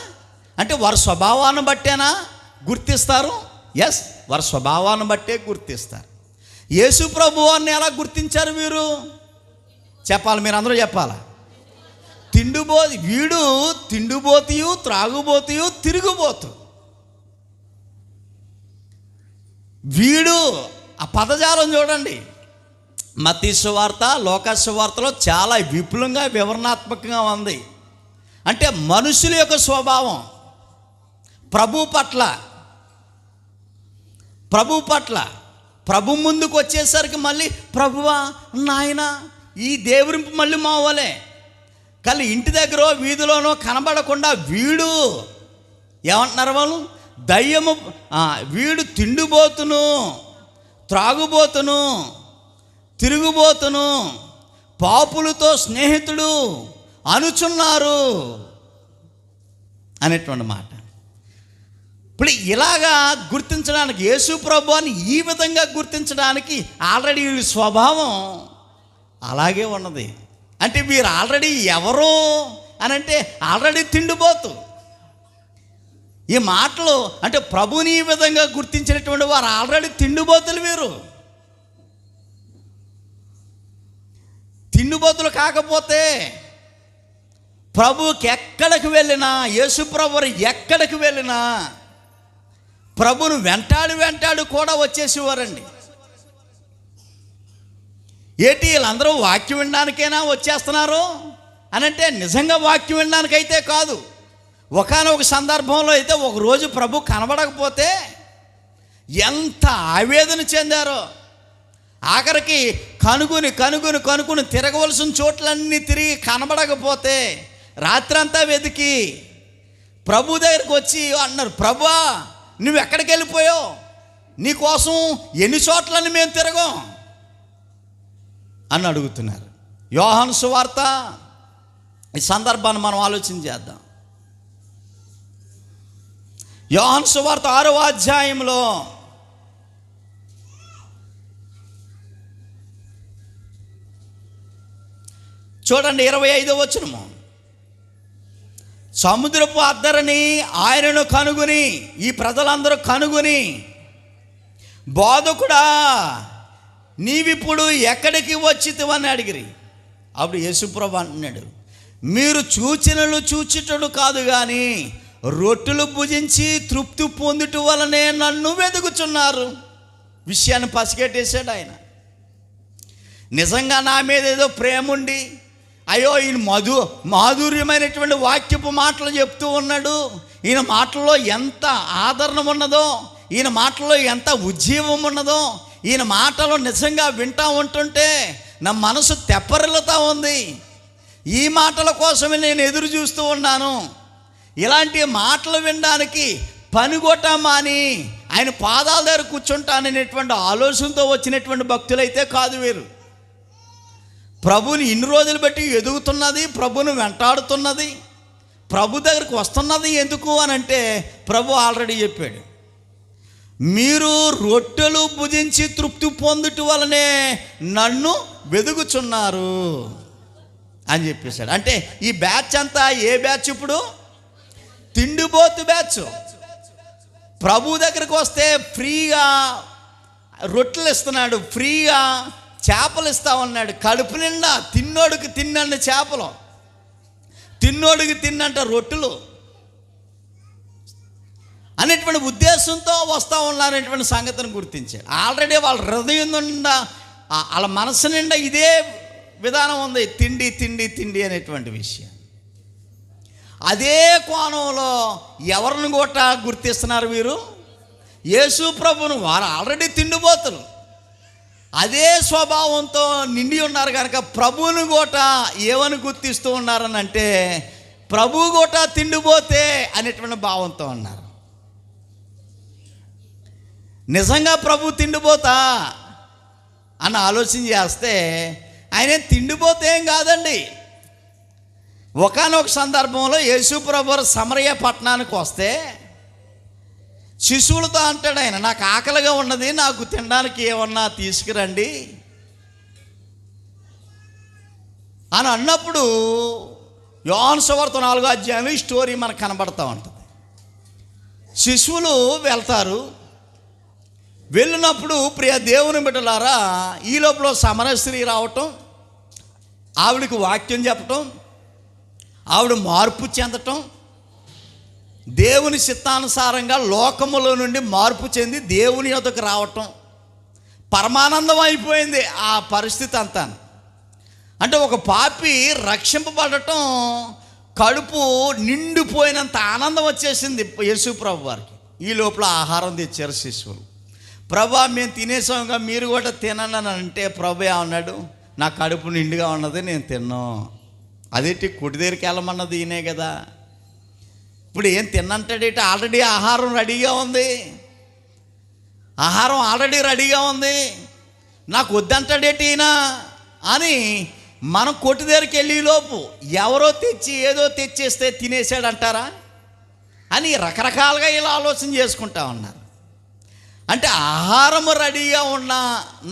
Speaker 1: అంటే వారి స్వభావాన్ని బట్టేనా గుర్తిస్తారు? ఎస్, వారి స్వభావాన్ని బట్టే గుర్తిస్తారు. యేసు ప్రభువాన్ని ఎలా గుర్తించారు మీరు? చెప్పాలి, మీరు అందరూ చెప్పాలా. వీడు తిండిబోతియు, త్రాగుబోతియు, తిరుగుబోతు. వీడు, ఆ పదజాలం చూడండి. మత్తయి సువార్త, లూకా సువార్తలో చాలా విపులంగా వివరణాత్మకంగా ఉంది. అంటే మనుషుల యొక్క స్వభావం ప్రభు ముందుకు వచ్చేసరికి మళ్ళీ ప్రభువా నాయన ఈ దేవురింపు మళ్ళీ మావలే. కానీ ఇంటి దగ్గర వీధిలోనో కనబడకుండా వీడు ఏమంటున్నారు వాళ్ళు? దయ్యము, వీడు తిండిబోతును, త్రాగుబోతును, తిరుగుబోతును, పాపులతో స్నేహితుడు అనుచున్నారు అనేటువంటి మాట. ఇప్పుడు ఇలాగా గుర్తించడానికి, యేసు ప్రభువుని ఈ విధంగా గుర్తించడానికి ఆల్రెడీ వీడి స్వభావం అలాగే ఉన్నది. అంటే వీరు ఆల్రెడీ ఎవరు అని అంటే ఆల్రెడీ తిండిబోతు. ఈ మాటలు అంటే ప్రభుని ఈ విధంగా గుర్తించినటువంటి వారు ఆల్రెడీ తిండిబోతులు. వీరు తిండిబోతులు కాకపోతే ప్రభుకి ఎక్కడికి వెళ్ళినా, యేసు ప్రభు ఎక్కడికి వెళ్ళినా ప్రభును వెంటాడు కూడా వచ్చేసేవారండి. ఏంటి వీళ్ళందరూ వాక్యం వినడానికైనా వచ్చేస్తున్నారు అని అంటే నిజంగా వాక్యం వినడానికైతే కాదు. ఒకానొక సందర్భంలో అయితే ఒకరోజు ప్రభు కనబడకపోతే ఎంత ఆవేదన చెందారో. ఆఖరికి కనుగొని తిరగవలసిన చోట్లన్నీ తిరిగి కనబడకపోతే రాత్రంతా వెతికి ప్రభు దగ్గరికి వచ్చి అన్నారు, ప్రభువా నువ్వు ఎక్కడికి వెళ్ళిపోయావు? నీకోసం ఎన్ని చోట్లని మేము తిరగం అని అడుగుతున్నారు. యోహాను సువార్త ఈ సందర్భాన్ని మనం ఆలోచన చేద్దాం. యోహాను సువార్త 6వ అధ్యాయంలో చూడండి 25వ వచనము. సముద్రపు అద్దరని ఆయనను కనుగొని, ఈ ప్రజలందరూ కనుగొని, బోధకుడా నీవిప్పుడు ఎక్కడికి వచ్చితివని అడిగిరి. అప్పుడు యేసుప్రభు అంటున్నాడు, మీరు చూచుటడు కాదు కానీ రొట్టెలు భుజించి తృప్తి పొందుట వలనే నన్ను వెతుకుచున్నారు. విషయాన్ని పసిగట్టేశాడు ఆయన. నిజంగా నా మీద ఏదో ప్రేమ ఉండి, అయ్యో ఈయన మాధుర్యమైనటువంటి వాక్యపు మాటలు చెప్తూ ఉన్నాడు, ఈయన మాటల్లో ఎంత ఆదరణ ఉన్నదో, ఈయన మాటల్లో ఎంత ఉజ్జీవం ఉన్నదో, ఈయన మాటలు నిజంగా వింటూ ఉంటుంటే నా మనసు తెప్పరిల్లుతూ ఉంది. ఈ మాటల కోసమే నేను ఎదురు చూస్తూ ఉన్నాను. ఇలాంటి మాటలు వినడానికి పనిగొట్టమాని ఆయన పాదాల దగ్గర కూర్చుంటాననేటువంటి ఆలోచనతో వచ్చినటువంటి భక్తులైతే కాదు వీరు. ప్రభుని ఇన్ని రోజులు బట్టి ఎదుగుతున్నది, ప్రభుని వెంటాడుతున్నది, ప్రభు దగ్గరికి వస్తున్నది ఎందుకు అని అంటే ప్రభు ఆల్రెడీ చెప్పాడు, మీరు రొట్టెలు భుజించి తృప్తి పొందుట వలనే నన్ను వెదుగుచున్నారు అని చెప్పేశాడు. అంటే ఈ బ్యాచ్ అంతా ఏ బ్యాచ్? ఇప్పుడు తిండిబోతు బ్యాచ్. ప్రభు దగ్గరికి వస్తే ఫ్రీగా రొట్టెలు ఇస్తున్నాడు, ఫ్రీగా చేపలు ఇస్తా ఉన్నాడు. కడుపు నిండా తిన్నోడికి తిన్నండి చేపలు, తిన్నోడికి తిన్నంట రొట్టెలు అనేటువంటి ఉద్దేశంతో వస్తూ ఉన్నారనేటువంటి సంగతిని గుర్తించాడు. ఆల్రెడీ వాళ్ళ హృదయం నిండా, వాళ్ళ మనసు నిండా ఇదే విధానం ఉంది, తిండి తిండి తిండి అనేటువంటి విషయం. అదే కోణంలో ఎవరిని కూడా గుర్తిస్తున్నారు వీరు? యేసు ప్రభును. వారు ఆల్రెడీ తిండిపోతులు, అదే స్వభావంతో నిండి ఉన్నారు కనుక ప్రభువుని గోట ఏమని గుర్తిస్తూ ఉన్నారని అంటే ప్రభు గోట తిండిపోతే అనేటువంటి భావంతో ఉన్నారు. నిజంగా ప్రభు తిండిపోతా అని ఆలోచన చేస్తే ఆయన తిండిపోతే ఏం కాదండి. ఒకానొక సందర్భంలో యేసు ప్రభు సమరయ పట్టణానికి వస్తే శిశువులతో అంటాడు ఆయన, నాకు ఆకలిగా ఉన్నది, నాకు తినడానికి ఏమన్నా తీసుకురండి అని అన్నప్పుడు యోహాను సువార్త 4వ అధ్యాయం ఈ స్టోరీ మనకు కనబడతా ఉంటుంది. శిశువులు వెళ్తారు, వెళ్ళినప్పుడు ప్రియ దేవుని బిడ్డలారా, ఈ లోపల సమర స్త్రీ రావటం, ఆవిడకి వాక్యం చెప్పటం, ఆవిడ మార్పు చెందటం, దేవుని చిత్తానుసారంగా లోకములో నుండి మార్పు చెంది దేవుని యొద్దకు రావటం, పరమానందం అయిపోయింది ఆ పరిస్థితి అంతా. అంటే ఒక పాపి రక్షింపబడటం, కడుపు నిండిపోయినంత ఆనందం వచ్చేసింది యేసు ప్రభు వారికి. ఈ లోపల ఆహారం తెచ్చారు శిష్యులు. ప్రభా, మేము తినేసాంగా, మీరు కూడా తినండి అని అంటే ప్రభు ఏమన్నాడు, నా కడుపు నిండుగా ఉన్నది, నేను తిన్నాను. అదేంటి కొట్టి దగ్గరికి వెళ్ళమన్నది ఈయనే కదా. ఇప్పుడు ఏం తిన్నంటాడేంటి? ఆల్రెడీ ఆహారం రెడీగా ఉంది, ఆహారం ఆల్రెడీ రెడీగా ఉంది, నాకు వద్దంటాడేంటి ఈయన అని మనం కొట్టి దగ్గరికి వెళ్ళేలోపు ఎవరో తెచ్చి ఏదో తెచ్చేస్తే తినేసాడంటారా అని రకరకాలుగా ఇలా ఆలోచన చేసుకుంటా ఉన్నారు. అంటే ఆహారం రెడీగా ఉన్నా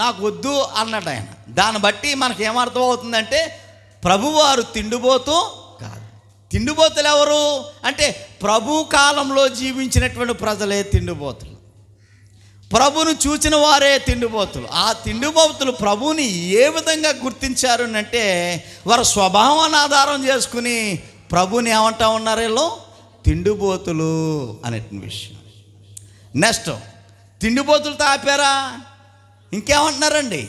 Speaker 1: నాకు వద్దు అన్నాడు ఆయన. దాన్ని బట్టి మనకి ఏమర్థం అవుతుందంటే ప్రభువారు తిండిపోతూ కాదు. తిండిపోతులు ఎవరు అంటే ప్రభు కాలంలో జీవించినటువంటి ప్రజలే తిండిపోతులు, ప్రభును చూచిన వారే తిండిపోతులు. ఆ తిండిపోతులు ప్రభుని ఏ విధంగా గుర్తించారు అంటే వారి స్వభావాన్ని ఆధారం చేసుకుని ప్రభుని ఏమంటా ఉన్నారు, వీళ్ళు తిండిపోతులు అనే విషయం. నెక్స్ట్, తిండిపోతులు తాపారా, ఇంకేమంటున్నారండి,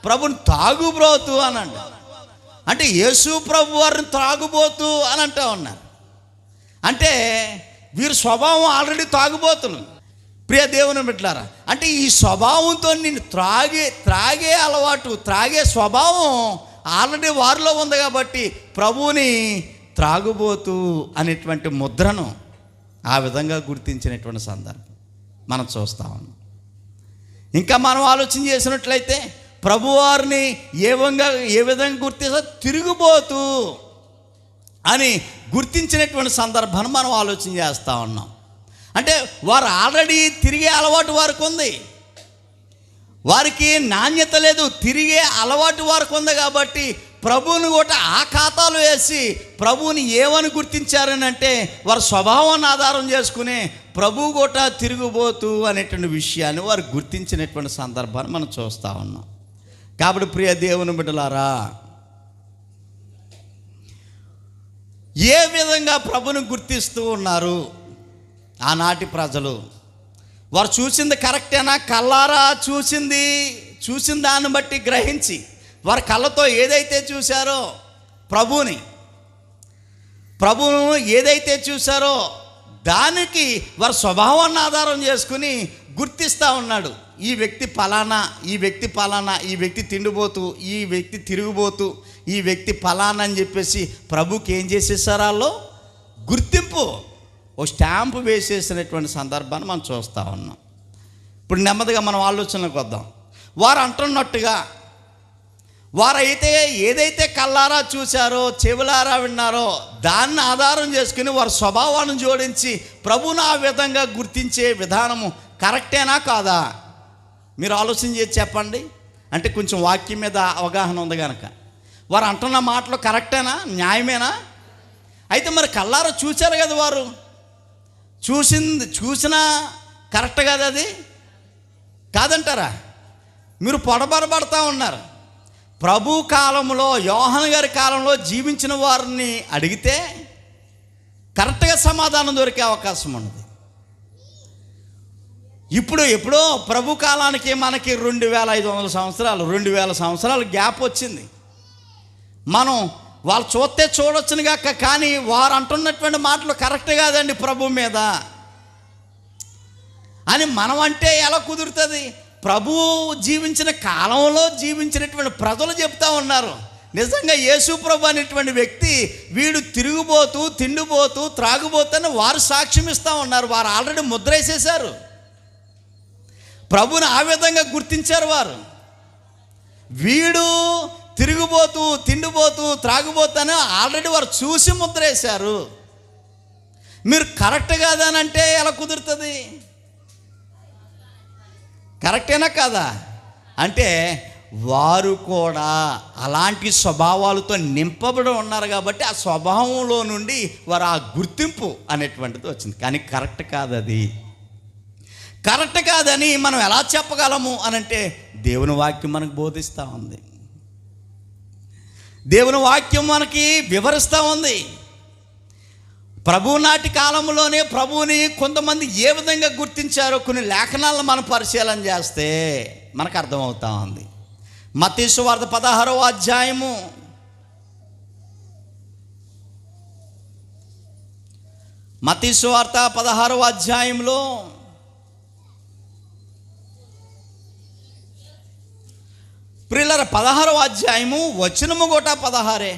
Speaker 1: ప్రభుని తాగుబోతు అని అంట. అంటే యేసు ప్రభు వారిని త్రాగుబోతు అని అంటా ఉన్నారు. అంటే వీరి స్వభావం ఆల్రెడీ తాగుబోతులు. ప్రియ దేవుని బిడ్డలారా, అంటే ఈ స్వభావంతో నిన్ను త్రాగే అలవాటు, త్రాగే స్వభావం ఆల్రెడీ వారిలో ఉంది కాబట్టి ప్రభువుని త్రాగుబోతు అనేటువంటి ముద్రను ఆ విధంగా గుర్తించినటువంటి సందర్భం మనం చూస్తూ ఉన్నాం. ఇంకా మనం ఆలోచన చేసినట్లయితే ప్రభువారిని ఏ విధంగా గుర్తిస్తా, తిరుగుబోతు అని గుర్తించినటువంటి సందర్భాన్ని మనం ఆలోచన చేస్తూ ఉన్నాం. అంటే వారు ఆల్రెడీ తిరిగే అలవాటు వారికి ఉంది, వారికి నాణ్యత లేదు, తిరిగే అలవాటు వారికి ఉంది కాబట్టి ప్రభువుని కూడా ఆ ఖాతాలో వేసి ప్రభువుని ఏమని గుర్తించారని అంటే వారి స్వభావాన్ని ఆధారం చేసుకుని ప్రభువు కూడా తిరుగుబోతు అనేటువంటి విషయాన్ని వారు గుర్తించినటువంటి సందర్భాన్ని మనం చూస్తూ ఉన్నాం. కాబట్టి ప్రియ దేవుని బిడ్డలారా, ఏ విధంగా ప్రభుని గుర్తిస్తూ ఉన్నారు ఆనాటి ప్రజలు? వారు చూసింది కరెక్టేనా? కళ్ళారా చూసిన దాన్ని బట్టి గ్రహించి వారి కళ్ళతో ఏదైతే చూశారో ప్రభువును ఏదైతే చూశారో దానికి వారి స్వభావాన్ని ఆధారం చేసుకుని గుర్తిస్తూ ఉన్నాడు. ఈ వ్యక్తి పలానా, ఈ వ్యక్తి పలానా, ఈ వ్యక్తి తిండిపోతూ, ఈ వ్యక్తి తిరుగుబోతూ, ఈ వ్యక్తి పలానా అని చెప్పేసి ప్రభుకి ఏం చేసేసారు, వాళ్ళు గుర్తింపు ఓ స్టాంపు వేసేసినటువంటి సందర్భాన్ని మనం చూస్తూ ఉన్నాం. ఇప్పుడు నెమ్మదిగా మనం ఆలోచనలకు వద్దాం. వారు అంటున్నట్టుగా వారైతే ఏదైతే కళ్ళారా చూశారో, చెవులారా విన్నారో దాన్ని ఆధారం చేసుకుని వారి స్వభావాన్ని జోడించి ప్రభువును ఆ విధంగా గుర్తించే విధానము కరెక్టేనా కాదా? మీరు ఆలోచన చేసి చెప్పండి. అంటే కొంచెం వాక్యం మీద అవగాహన ఉంది కనుక వారు అంటున్న మాటలు కరెక్టేనా, న్యాయమేనా? అయితే మరి కళ్ళారా చూశారు కదా, వారు చూసినా కరెక్ట్ కదా, అది కాదంటారా? మీరు పొడబడబడతా ఉన్నారు. ప్రభు కాలంలో, యోహాను గారి కాలంలో జీవించిన వారిని అడిగితే కరెక్ట్గా సమాధానం దొరికే అవకాశం ఉన్నది. ఎప్పుడో ప్రభు కాలానికి మనకి 2500 సంవత్సరాలు 2000 సంవత్సరాలు గ్యాప్ వచ్చింది. మనం వాళ్ళు చూస్తే చూడొచ్చును కాక, కానీ వారు అంటున్నటువంటి మాటలు కరెక్ట్ కాదండి ప్రభు మీద అని మనం అంటే ఎలా కుదురుతుంది? ప్రభు జీవించిన కాలంలో జీవించినటువంటి ప్రజలు చెప్తా ఉన్నారు. నిజంగా యేసు ప్రభు అనేటువంటి వ్యక్తి వీడు తిరుగుబోతూ, తిండిపోతూ, త్రాగుబోతూ అని వారు సాక్ష్యం ఇస్తూ ఉన్నారు. వారు ఆల్రెడీ ముద్ర వేసేశారు, ప్రభుని ఆ విధంగా గుర్తించారు. వారు వీడు తిరుగుబోతూ, తిండిపోతూ, త్రాగుబోతూ అని ఆల్రెడీ వారు చూసి ముద్ర వేశారు. మీరు కరెక్ట్ కాదనంటే ఎలా కుదురుతుంది? కరెక్టేనా కాదా? అంటే వారు కూడా అలాంటి స్వభావాలతో నింపబడి ఉన్నారు కాబట్టి ఆ స్వభావంలో నుండి వారు ఆ గుర్తింపు అనేటువంటిది వచ్చింది. కానీ కరెక్ట్ కాదు అది. కరెక్ట్ కాదని మనం ఎలా చెప్పగలము అని అంటే దేవుని వాక్యం మనకు బోధిస్తూ ఉంది, దేవుని వాక్యం మనకి వివరిస్తూ ఉంది. ప్రభు నాటి కాలంలోనే ప్రభువుని కొంతమంది ఏ విధంగా గుర్తించారో కొన్ని లేఖనాలను మనం పరిశీలన చేస్తే మనకు అర్థమవుతా ఉంది. మత్తయి సువార్త 16వ అధ్యాయము మత్తయి సువార్త 16వ అధ్యాయంలో ప్రియులారా 16వ అధ్యాయము వచనము కూడా 16.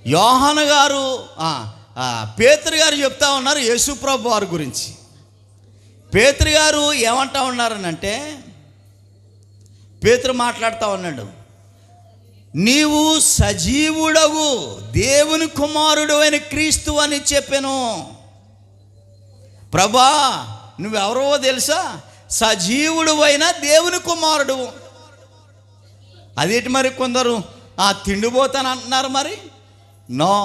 Speaker 1: యోహాను గారు పేతురు గారు చెప్తా ఉన్నారు యేసుప్రభు వారి గురించి. పేతురు గారు ఏమంటా ఉన్నారనంటే, పేతురు మాట్లాడుతూ ఉన్నాడు, నీవు సజీవుడవు దేవుని కుమారుడు అయిన క్రీస్తు అని చెప్పాను. ప్రభా నువ్వెవరో తెలుసా? సజీవుడు అయిన దేవుని కుమారుడు. అదేంటి మరి కొందరు తిండిపోతాను అంటున్నారు. మరి నో,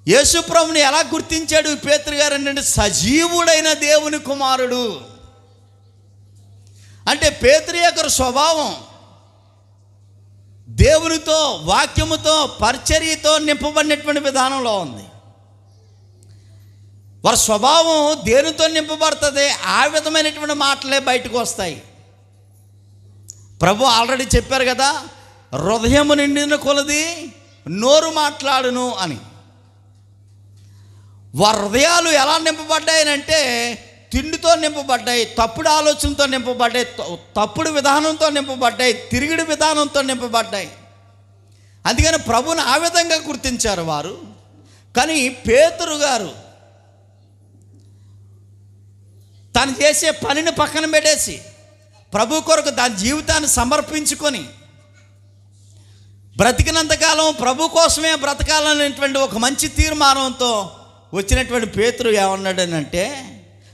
Speaker 1: యేసుప్రభుని ఎలా గుర్తించాడు పేతురు గారు అంటే సజీవుడైన దేవుని కుమారుడు. అంటే పేతురు యొక్క స్వభావం దేవునితో వాక్యముతో పరిచర్యతో నింపబడినటువంటి విధానంలో ఉంది. వారి స్వభావం దేనితో నింపబడుతుంది, ఆ విధమైనటువంటి మాటలే బయటకు వస్తాయి. ప్రభు ఆల్రెడీ చెప్పారు కదా, హృదయము నిండిన కొలది నోరు మాట్లాడును అని. వారి హృదయాలు ఎలా నింపబడ్డాయనంటే తిండితో నింపబడ్డాయి, తప్పుడు ఆలోచనతో నింపబడ్డాయి, తప్పుడు విధానంతో నింపబడ్డాయి, తిరుగుడు విధానంతో నింపబడ్డాయి. అందుకని ప్రభుని ఆ విధంగా గుర్తించారు వారు. కానీ పేతురు గారు తను చేసే పనిని పక్కన పెట్టేసి ప్రభు కొరకు తన జీవితాన్ని సమర్పించుకొని బ్రతికినంతకాలం ప్రభు కోసమే బ్రతకాలనేటువంటి ఒక మంచి తీర్మానంతో వచ్చినటువంటి పేతురు ఏమన్నాడనంటే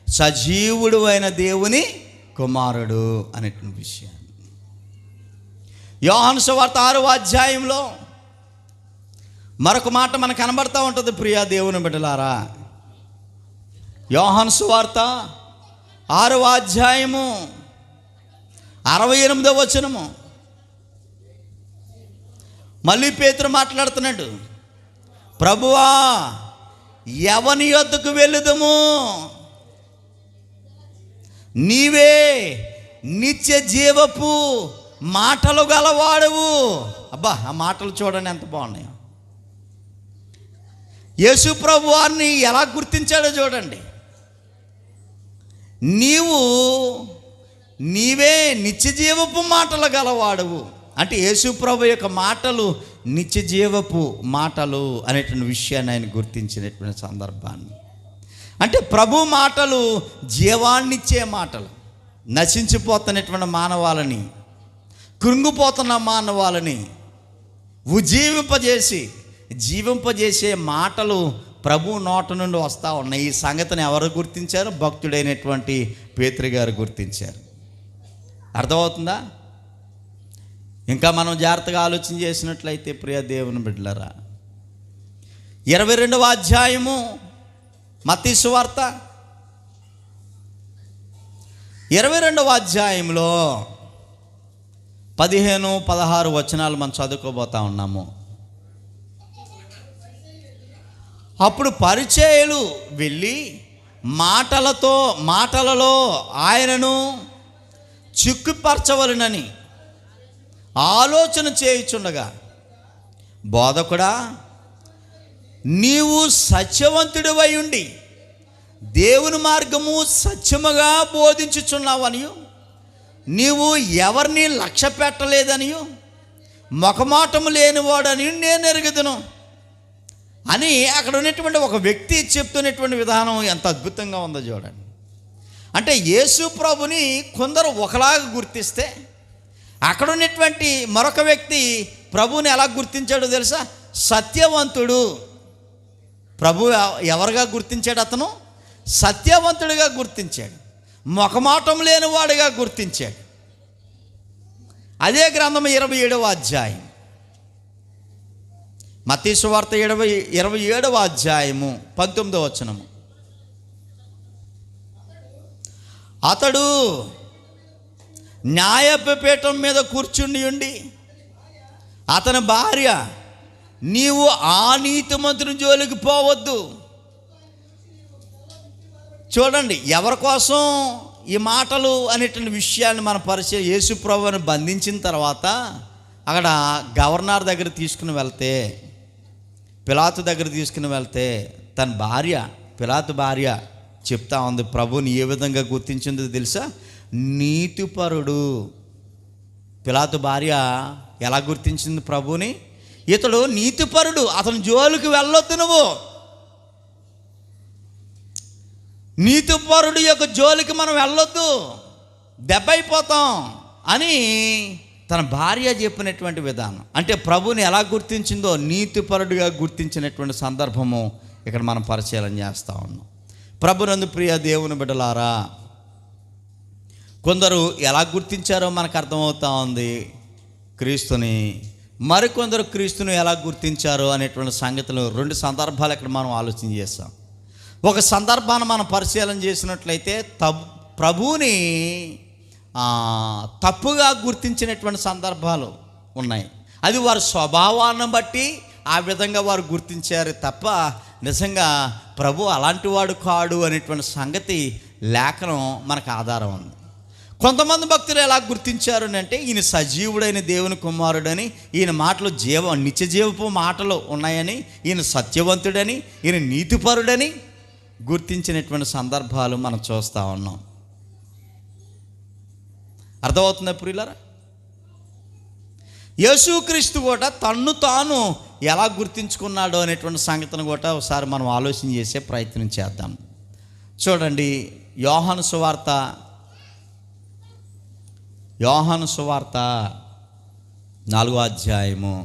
Speaker 1: సజీవుడు అయిన దేవుని కుమారుడు అనేటువంటి విషయాన్ని. యోహాను సువార్త 6వ అధ్యాయంలో మరొక మాట మనకు కనబడతా ఉంటుంది. ప్రియా దేవుని బిడ్డలారా, యోహాను సువార్త 6వ అధ్యాయము 68వ వచనము. మళ్ళీ పేతురు మాట్లాడుతున్నాడు, ప్రభువా ఎవని యొద్దకు వెళ్ళుదము, నీవే నిత్య జీవపు మాటలు గలవాడవు. అబ్బా, ఆ మాటలు చూడండి ఎంత బాగున్నాయో. యేసు ప్రభు వారిని ఎలా గుర్తించాడో చూడండి. నీవే నిత్య జీవపు మాటలు గలవాడవు అంటే యేసు ప్రభు యొక్క మాటలు నిత్య జీవపు మాటలు అనేటువంటి విషయాన్ని ఆయన గుర్తించినటువంటి సందర్భాన్ని. అంటే ప్రభు మాటలు జీవాన్నిచ్చే మాటలు, నశించిపోతున్నటువంటి మానవాళిని, కృంగిపోతున్న మానవాళిని జీవింపజేసే మాటలు ప్రభు నోట నుండి వస్తూ ఉన్నాయి. ఈ సంగతిని ఎవరు గుర్తించారు? భక్తుడైనటువంటి పేతురు గారు గుర్తించారు. అర్థమవుతుందా? ఇంకా మనం జాగ్రత్తగా ఆలోచన చేసినట్లయితే ప్రియ దేవుని బిడ్డలారా, 22వ అధ్యాయము మత్తయి సువార్త 22వ అధ్యాయంలో 15, 16 వచనాలు మనం చదువుకోబోతా ఉన్నాము. అప్పుడు పరిచయులు వెళ్ళి మాటలలో ఆయనను చిక్కుపరచవలనని ఆలోచన చేయుచుండగా, బోధకుడా నీవు సత్యవంతుడివై ఉండి దేవుని మార్గము సత్యముగా బోధించుచున్నావనియు, నీవు ఎవరిని లక్ష్య పెట్టలేదనియు, మొఖమాటము లేనివాడని నేను ఎరుగుదును అని అక్కడ ఉన్నటువంటి ఒక వ్యక్తి చెప్తున్నటువంటి విధానం ఎంత అద్భుతంగా ఉందో చూడండి. అంటే యేసు ప్రభుని కొందరు ఒకలాగా గుర్తిస్తే, అక్కడ ఉన్నటువంటి మరొక వ్యక్తి ప్రభువుని ఎలా గుర్తించాడో తెలుసా? సత్యవంతుడు. ప్రభు ఎవరుగా గుర్తించాడు? అతను సత్యవంతుడిగా గుర్తించాడు, మొఖమాటం లేనివాడుగా గుర్తించాడు. అదే గ్రంథం 27వ అధ్యాయం మత్తయి సువార్త 27వ అధ్యాయము 19వ వచనము. అతడు న్యాయపీఠం మీద కూర్చుండి ఉండి అతని భార్య, నీవు ఆ నీతిమంతుని జోలికి పోవద్దు. చూడండి, ఎవరి కోసం ఈ మాటలు అనేటువంటి విషయాన్ని మన పరిచయం. యేసు ప్రభువుని బంధించిన తర్వాత అక్కడ గవర్నర్ దగ్గర తీసుకుని వెళ్తే, పిలాతు దగ్గర తీసుకుని వెళ్తే తన భార్య, పిలాతు భార్య చెప్తా ఉంది, ప్రభుని ఏ విధంగా గుర్తించిందో తెలుసా? నీతిపరుడు. పిలాతు భార్య ఎలా గుర్తించింది ప్రభుని? ఇతడు నీతిపరుడు, అతని జోలికి వెళ్ళొద్దు, నువ్వు నీతిపరుడు యొక్క జోలికి మనం వెళ్ళొద్దు, దెబ్బైపోతాం అని తన భార్య చెప్పినటువంటి విధానం. అంటే ప్రభుని ఎలా గుర్తించిందో నీతిపరుడుగా గుర్తించినటువంటి సందర్భము ఇక్కడ మనం పరిశీలన చేస్తూ ఉన్నాం. ప్రభునందు ప్రియ దేవుని బిడ్డలారా, కొందరు ఎలా గుర్తించారో మనకు అర్థమవుతా ఉంది క్రీస్తుని, మరికొందరు క్రీస్తుని ఎలా గుర్తించారో అనేటువంటి సంగతులు 2 సందర్భాలు ఇక్కడ మనం ఆలోచన చేస్తాం. ఒక సందర్భాన్ని మనం పరిశీలన చేసినట్లయితే ప్రభువుని తప్పుగా గుర్తించినటువంటి సందర్భాలు ఉన్నాయి. అది వారి స్వభావాన్ని బట్టి ఆ విధంగా వారు గుర్తించారు తప్ప నిజంగా ప్రభు అలాంటి వాడు కాడు అనేటువంటి సంగతి లేఖనం మనకు ఆధారం ఉంది. కొంతమంది భక్తులు ఎలా గుర్తించారు అంటే, ఈయన సజీవుడైన దేవుని కుమారుడని, ఈయన మాటలు నిత్య జీవపు మాటలు ఉన్నాయని, ఈయన సత్యవంతుడని, ఈయన నీతిపరుడని గుర్తించినటువంటి సందర్భాలు మనం చూస్తూ ఉన్నాం. అర్థమవుతుందా ప్రియులారా? యేసుక్రీస్తు కూడా తన్ను తాను ఎలా గుర్తించుకున్నాడో అనేటువంటి సంగతిని కూడా ఒకసారి మనం ఆలోచన చేసే ప్రయత్నం చేద్దాం. చూడండి, యోహాను సువార్త 4వ అధ్యాయము.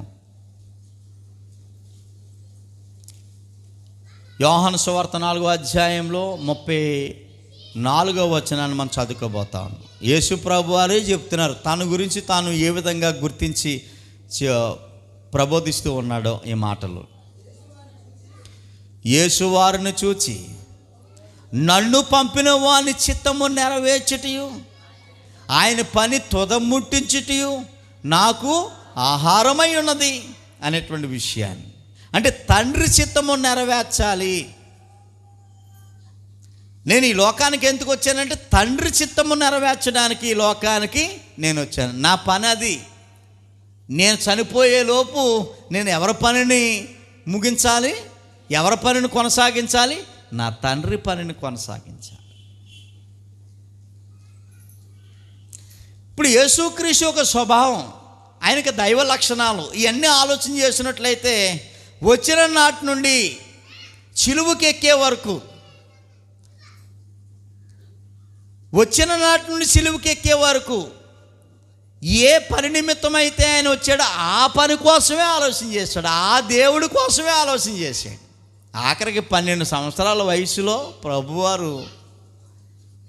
Speaker 1: యోహాను సువార్త 4వ అధ్యాయంలో 34వ వచనాన్ని మనం చదువుకోబోతాం. యేసు ప్రభు వారే చెప్తున్నారు తన గురించి తాను ఏ విధంగా గుర్తించి ప్రబోధిస్తూ ఉన్నాడో ఈ మాటలు. యేసు వారిని చూచి, నన్ను పంపిన వాని చిత్తము నెరవేర్చుటయు ఆయన పని తుదముట్టించుటయు నాకు ఆహారమై ఉన్నది అనేటువంటి విషయాన్ని, అంటే తండ్రి చిత్తము నెరవేర్చాలి. నేను ఈ లోకానికి ఎందుకు వచ్చానంటే తండ్రి చిత్తము నెరవేర్చడానికి ఈ లోకానికి నేను వచ్చాను. నా పని అది. నేను చనిపోయేలోపు నేను ఎవరి పనిని ముగించాలి, ఎవరి పనిని కొనసాగించాలి? నా తండ్రి పనిని కొనసాగించాలి. ఇప్పుడు యేసుక్రీస్తు యొక్క స్వభావం, ఆయనకి దైవ లక్షణాలు ఇవన్నీ ఆలోచన చేసినట్లయితే వచ్చిన నాటి నుండి చిలువకి ఎక్కే వరకు, వచ్చిన నాటి నుండి సిలువకి ఎక్కే వరకు ఏ పని నిమిత్తం అయితే ఆయన వచ్చాడో ఆ పని కోసమే ఆలోచన చేశాడు, ఆ దేవుడి కోసమే ఆలోచన చేశాడు. ఆఖరికి 12 సంవత్సరాల వయసులో ప్రభువారు,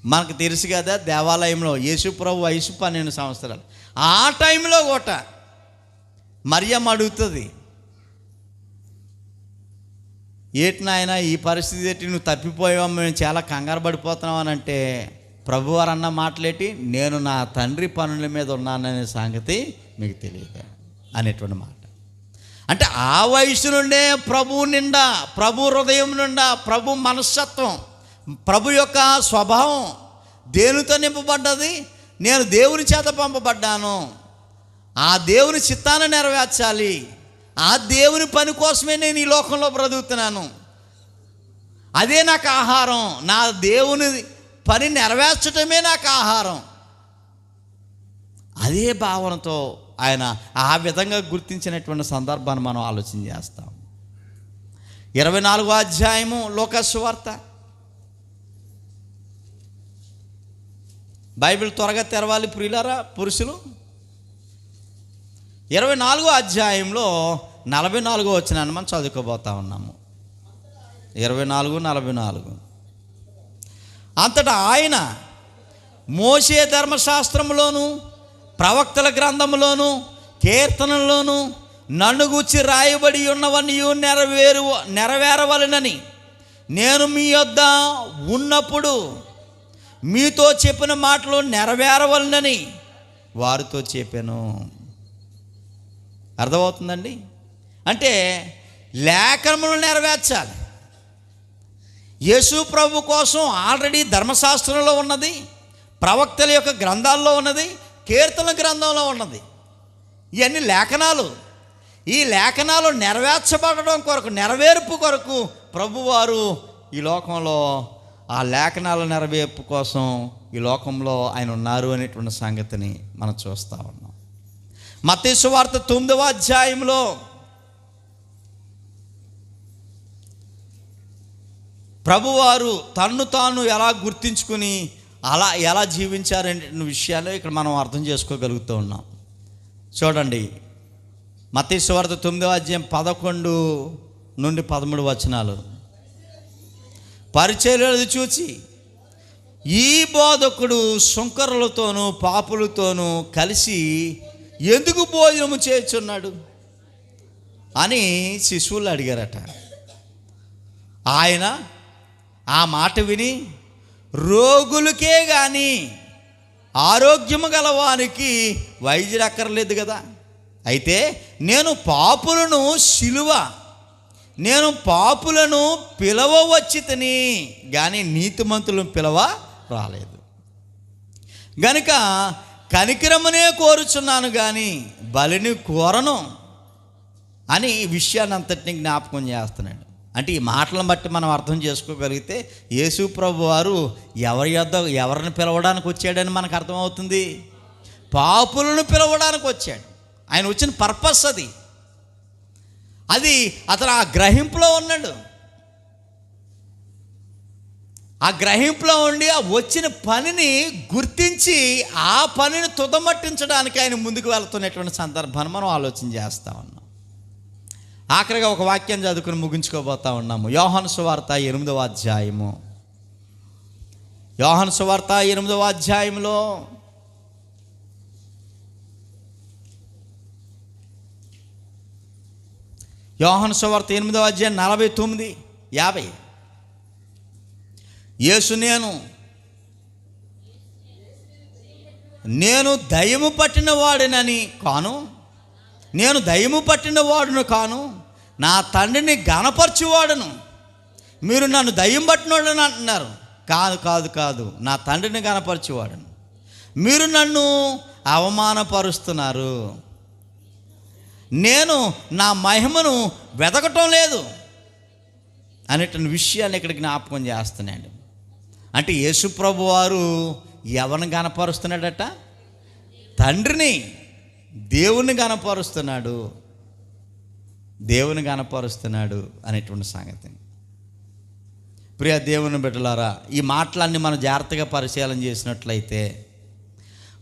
Speaker 1: మనకు తెలుసు కదా దేవాలయంలో యేసు ప్రభు వయసు 12 సంవత్సరాలు. ఆ టైంలో కూడా మరియమ్మ అడుగుతుంది, ఏటి నాయన ఈ పరిస్థితి ఏంటి, నువ్వు తప్పిపోయావు, మేము చాలా కంగారు పడిపోతున్నాం అని అంటే ప్రభువారు అన్న మాటలేటి, నేను నా తండ్రి పనుల మీద ఉన్నాననే సంగతి మీకు తెలియదు అనేటువంటి మాట. అంటే ఆ వయసు నుండే ప్రభు నిండా, ప్రభు హృదయం నిండా, ప్రభు మనస్తత్వం, ప్రభు యొక్క స్వభావం దేనితో నింపబడ్డది? నేను దేవుని చేత పంపబడ్డాను, ఆ దేవుని చిత్తాన్ని నెరవేర్చాలి, ఆ దేవుని పని కోసమే నేను ఈ లోకంలో బ్రతుకుతున్నాను, అదే నాకు ఆహారం, నా దేవుని పని నెరవేర్చడమే నాకు ఆహారం. అదే భావనతో ఆయన ఆ విధంగా గుర్తించినటువంటి సందర్భాన్ని మనం ఆలోచన చేస్తాం. 24వ అధ్యాయము లూకా సువార్త. బైబిల్ త్వరగా తెరవాలి ప్రియులారా పురుషులు. 24వ అధ్యాయంలో 44వ వచనాన్ని మనం చదువుకోబోతా ఉన్నాము. 24:44. అంతటా ఆయన మోషే ధర్మశాస్త్రంలోను ప్రవక్తల గ్రంథంలోను కీర్తనల్లోను నన్ను గూర్చి రాయబడి ఉన్నవన్నీ నెరవేరవలెనని నేను మీ యొద్ద ఉన్నప్పుడు మీతో చెప్పిన మాటలు నెరవేరవలెనని వారితో చెప్పాను. అర్థమవుతుందండి? అంటే లేఖనములు నెరవేర్చాలి. యేసు ప్రభు కోసం ఆల్రెడీ ధర్మశాస్త్రంలో ఉన్నది, ప్రవక్తల యొక్క గ్రంథాల్లో ఉన్నది, కీర్తన గ్రంథంలో ఉన్నది. ఇవన్నీ లేఖనాలు. ఈ లేఖనాలు నెరవేర్చబడడం కొరకు, నెరవేర్పు కొరకు ప్రభువారు ఈ లోకంలో ఆ లేఖనాల నెరవేర్పు కోసం ఈ లోకంలో ఆయన ఉన్నారు అనేటువంటి సంగతిని మనం చూస్తూ ఉన్నాం. మత్తయి సువార్త 9వ అధ్యాయంలో ప్రభువారు తన్ను తాను ఎలా గుర్తించుకుని అలా ఎలా జీవించారనే విషయాలు ఇక్కడ మనం అర్థం చేసుకోగలుగుతూ ఉన్నాం. చూడండి, మత్తయి సువార్త 9వ అధ్యాయం 11 నుండి 13 వచనాలు. పరిచర్యలు చూచి ఈ బోధకుడు సుంకరులతోనూ పాపులతోనూ కలిసి ఎందుకు భోజనము చేయుచున్నాడు అని శిశువులు అడిగారట. ఆయన ఆ మాట విని, రోగులకే కానీ ఆరోగ్యము గలవానికి వైద్యుడు అక్కర్లేదు కదా, అయితే నేను పాపులను పిలవవచ్చి తిని కానీ నీతిమంతులను పిలవ రాలేదు, గనుక కనికరమునే కోరుచున్నాను కానీ బలిని కోరను అని ఈ విషయాన్ని అంతటిని జ్ఞాపకం చేస్తున్నాడు. అంటే ఈ మాటలను బట్టి మనం అర్థం చేసుకోగలిగితే యేసు ప్రభు వారు ఎవరిని పిలవడానికి వచ్చాడని మనకు అర్థమవుతుంది. పాపులను పిలవడానికి వచ్చాడు. ఆయన వచ్చిన పర్పస్ అది అతను ఆ గ్రహింపులో ఉన్నాడు. ఆ గ్రహింపులో ఉండి ఆ వచ్చిన పనిని గుర్తించి ఆ పనిని తుదమట్టించడానికి ఆయన ముందుకు వెళ్తున్నటువంటి సందర్భాన్ని మనం ఆలోచన చేస్తూ ఉన్నాం. ఆఖరిగా ఒక వాక్యం చదువుకుని ముగించుకోబోతా ఉన్నాము. యోహాను సువార్త 8వ అధ్యాయము. యోహాను సువార్త 8వ అధ్యాయంలో యోహాను సువార్త 8వ అధ్యాయం 49, 50. యేసు నేను దయ్యము పట్టిన వాడినని కాను, నేను దయ్యము పట్టిన వాడును కాను, నా తండ్రిని గణపరచువాడును. మీరు నన్ను దయ్యం పట్టినవాడని అంటున్నారు. కాదు, నా తండ్రిని గణపరచువాడును. మీరు నన్ను అవమానపరుస్తున్నారు. నేను నా మహిమను వెతకటం లేదు అనేటువంటి విషయాన్ని ఇక్కడ జ్ఞాపకం చేస్తున్నాడు. అంటే యేసు ప్రభు వారు ఎవరిని గణపరుస్తున్నాడట? తండ్రిని, దేవుని గణపరుస్తున్నాడు అనేటువంటి సంగతిని. ప్రియ దేవుని బిడ్డలారా, ఈ మాటలన్నీ మనం జాగ్రత్తగా పరిశీలన చేసినట్లయితే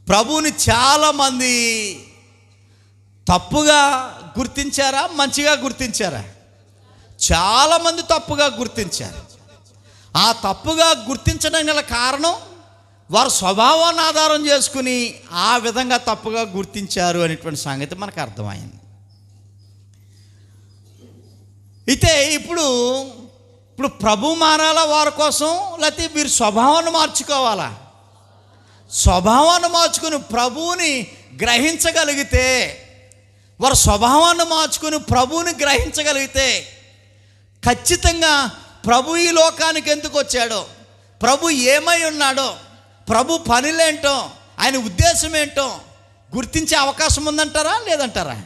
Speaker 1: ప్రభువుని చాలామంది తప్పుగా గుర్తించారా, మంచిగా గుర్తించారా? చాలామంది తప్పుగా గుర్తించారు. ఆ తప్పుగా గుర్తించడం గల కారణం వారు స్వభావాన్ని ఆధారం చేసుకుని ఆ విధంగా తప్పుగా గుర్తించారు అనేటువంటి సంగతి మనకు అర్థమైంది. అయితే ఇప్పుడు ప్రభు మారాలా వారి కోసం, లేకపోతే మీరు స్వభావాన్ని మార్చుకోవాలా? స్వభావాన్ని మార్చుకుని ప్రభువుని గ్రహించగలిగితే, వారి స్వభావాన్ని మార్చుకుని ప్రభువుని గ్రహించగలిగితే ఖచ్చితంగా ప్రభు ఈ లోకానికి ఎందుకు వచ్చాడో, ప్రభు ఏమై ఉన్నాడో, ప్రభు పనులేంటో, ఆయన ఉద్దేశం ఏంటో గుర్తించే అవకాశం ఉందంటారా, లేదంటారా?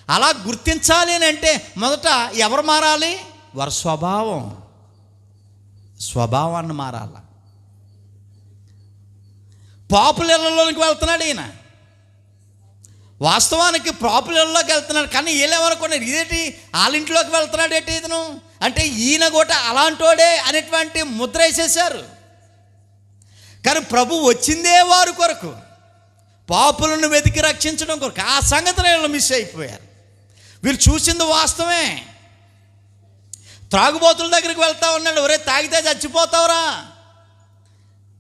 Speaker 1: అలా గుర్తించాలి అని అంటే మొదట ఎవరు మారాలి? వారి స్వభావాన్ని మారాల. పాపులర్లోకి వెళ్తున్నాడు ఈయన. వాస్తవానికి పాపులర్లోకి వెళ్తున్నాడు, కానీ వీళ్ళేమనుకున్నారు, ఇదేంటి వాళ్ళ ఇంట్లోకి వెళ్తున్నాడు ఏంటి ఇతను అంటే, ఈయన కూడా అలాంటోడే అనేటువంటి ముద్ర వేసేశారు. కానీ ప్రభు వచ్చిందే వారి కొరకు, పాపులను వెతికి రక్షించడం కొరకు. ఆ సంగతిని వీళ్ళు మిస్ అయిపోయారు. వీళ్ళు చూసింది వాస్తవమే. త్రాగుబోతుల దగ్గరికి వెళ్తా ఉన్నాడు. ఒరే, తాగితే చచ్చిపోతావురా.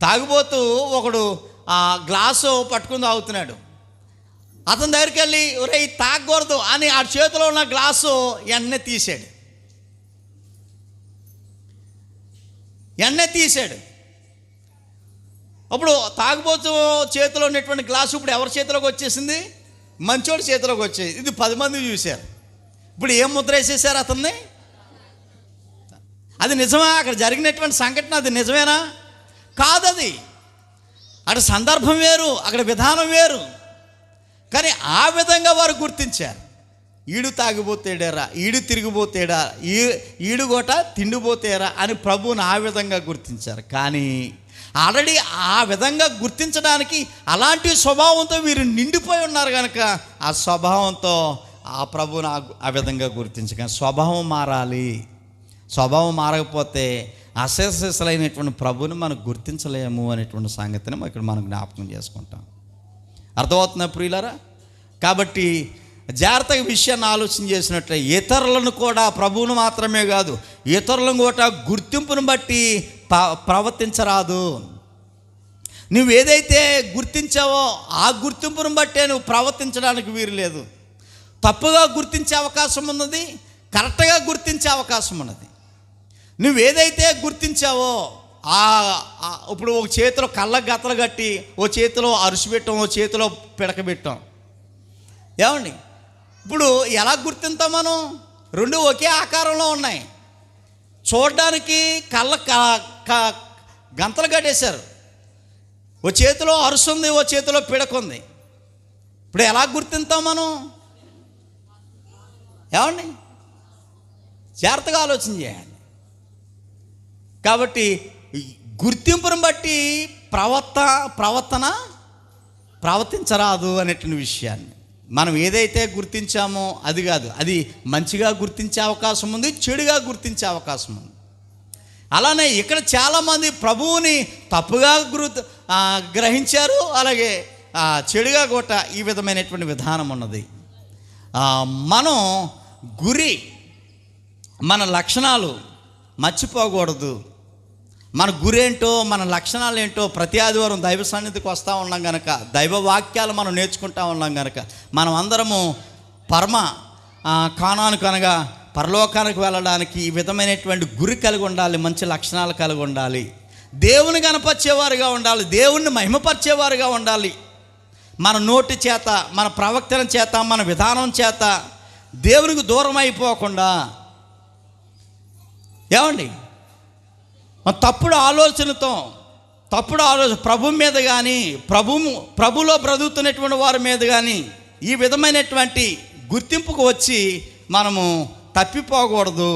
Speaker 1: తాగుబోతూ ఒకడు ఆ గ్లాసు పట్టుకుని తాగుతున్నాడు. అతని దగ్గరికి వెళ్ళి ఒరేయ్ తాగకూడదు అని ఆ చేతిలో ఉన్న గ్లాసు వెంటనే తీసాడు. అప్పుడు తాగుబోతు చేతిలో ఉన్నటువంటి గ్లాసు ఇప్పుడు ఎవరి చేతిలోకి వచ్చేసింది? మంచోడి చేతిలోకి వచ్చేది. ఇది 10 మంది చూశారు. ఇప్పుడు ఏం ముద్ర వేసేసారు అతన్ని? అది నిజమా? అక్కడ జరిగినటువంటి సంఘటన అది నిజమేనా? కాదది. అక్కడ సందర్భం వేరు, అక్కడ విధానం వేరు. కానీ ఆ విధంగా వారు గుర్తించారు. ఈడు తాగిపోతేడారా, ఈడు తిరిగిపోతేడా, ఈడు గోట తిండిపోతేరా అని ప్రభువుని ఆ విధంగా గుర్తించారు. కానీ ఆల్రెడీ ఆ విధంగా గుర్తించడానికి అలాంటి స్వభావంతో వీరు నిండిపోయి ఉన్నారు కనుక ఆ స్వభావంతో ఆ ప్రభువుని ఆ విధంగా గుర్తించక స్వభావం మారాలి. స్వభావం మారకపోతే అశేషలైనటువంటి ప్రభువుని మనం గుర్తించలేము అనేటువంటి సంగతిని ఇక్కడ మనం జ్ఞాపకం చేసుకుంటాం. అర్థమవుతున్నా ప్రియులారా? కాబట్టి జాగ్రత్తగా విషయాన్ని ఆలోచన చేసినట్లే ఇతరులను కూడా, ప్రభువును మాత్రమే కాదు ఇతరులను కూడా గుర్తింపును బట్టి ప్రవర్తించరాదు. నువ్వు ఏదైతే గుర్తించావో ఆ గుర్తింపును బట్టే నువ్వు ప్రవర్తించడానికి వీలు లేదు. తప్పుగా గుర్తించే అవకాశం ఉన్నది, కరెక్ట్గా గుర్తించే అవకాశం ఉన్నది. నువ్వు ఏదైతే గుర్తించావో ఇప్పుడు ఒక చేతిలో కళ్ళకు గతలు కట్టి ఓ చేతిలో అరుసు పెట్టాం, ఓ చేతిలో పిడకబెట్టాం. ఏమండి ఇప్పుడు ఎలా గుర్తింతాం మనం? రెండు ఒకే ఆకారంలో ఉన్నాయి. చూడడానికి కళ్ళ గంతలు కట్టేశారు. ఓ చేతిలో అరుసు ఉంది, ఓ చేతిలో పిడకుంది. ఇప్పుడు ఎలా గుర్తింతాం మనం? ఏమండి జాగ్రత్తగా ఆలోచన చేయాలి. కాబట్టి గుర్తింపును బట్టి ప్రవర్తించరాదు అనేటువంటి విషయాన్ని మనం ఏదైతే గుర్తించామో అది కాదు, అది మంచిగా గుర్తించే అవకాశం ఉంది, చెడుగా గుర్తించే అవకాశం ఉంది. అలానే ఇక్కడ చాలామంది ప్రభువుని తప్పుగా గ్రహించారు, అలాగే చెడుగా కూడా ఈ విధమైనటువంటి విధానం ఉన్నది. మనం గురి, మన లక్షణాలు మర్చిపోకూడదు. మన గురేంటో, మన లక్షణాలు ఏంటో ప్రతి ఆదివారం దైవ సన్నిధికి వస్తూ ఉన్నాం కనుక, దైవ వాక్యాలు మనం నేర్చుకుంటూ ఉన్నాం కనుక మనం అందరము కానానికి అనగా పరలోకానికి వెళ్ళడానికి ఈ విధమైనటువంటి గురి కలిగి ఉండాలి, మంచి లక్షణాలు కలిగి ఉండాలి, దేవుని కనపరిచేవారుగా ఉండాలి, దేవుణ్ణి మహిమపరిచేవారుగా ఉండాలి. మన నోటి చేత, మన ప్రవక్తన చేత, మన విధానం చేత దేవునికి దూరం అయిపోకుండా. ఏమండి తప్పుడు ఆలోచన ప్రభు మీద కానీ, ప్రభులో బ్రతుకుతున్నటువంటి వారి మీద కానీ ఈ విధమైనటువంటి గుర్తింపుకు వచ్చి మనము తప్పిపోకూడదు.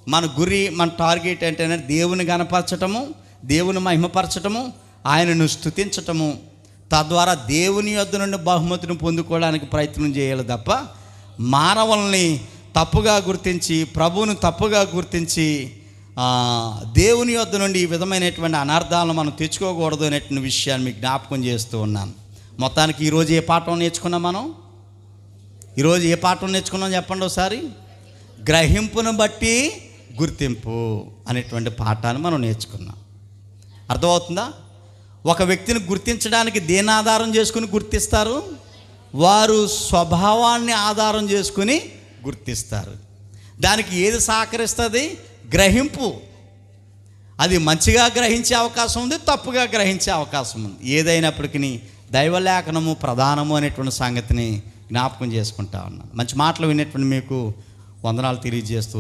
Speaker 1: మన గురి, మన టార్గెట్ ఏంటంటే దేవుని గణపరచటము, దేవుని మహిమపరచటము, ఆయనను స్తుతించటము, తద్వారా దేవుని యొద్ద నుండి బహుమతిని పొందుకోవడానికి ప్రయత్నం చేయాలి తప్ప మానవుల్ని తప్పుగా గుర్తించి, ప్రభువుని తప్పుగా గుర్తించి దేవుని యొద్ద నుండి ఈ విధమైనటువంటి అనర్థాలను మనం తెచ్చుకోకూడదు అనేటువంటి విషయాన్ని మీకు జ్ఞాపకం చేస్తూ ఉన్నాను. మొత్తానికి ఈరోజు ఏ పాఠం నేర్చుకున్నాం మనం? ఈరోజు ఏ పాఠం నేర్చుకున్నాం చెప్పండి ఒకసారి. గ్రహింపును బట్టి గుర్తింపు అనేటువంటి పాఠాన్ని మనం నేర్చుకున్నాం. అర్థమవుతుందా? ఒక వ్యక్తిని గుర్తించడానికి దేని ఆధారం చేసుకుని గుర్తిస్తారు? వారు స్వభావాన్ని ఆధారం చేసుకుని గుర్తిస్తారు. దానికి ఏది సహకరిస్తుంది? గ్రహింపు. అది మంచిగా గ్రహించే అవకాశం ఉంది, తప్పుగా గ్రహించే అవకాశం ఉంది. ఏదైనప్పటికీ దైవలేఖనము ప్రధానము అనేటువంటి సంగతిని జ్ఞాపకం చేసుకుంటా ఉన్నాను. మంచి మాటలు వినేటువంటి మీకు వందనాలు తెలియజేస్తూ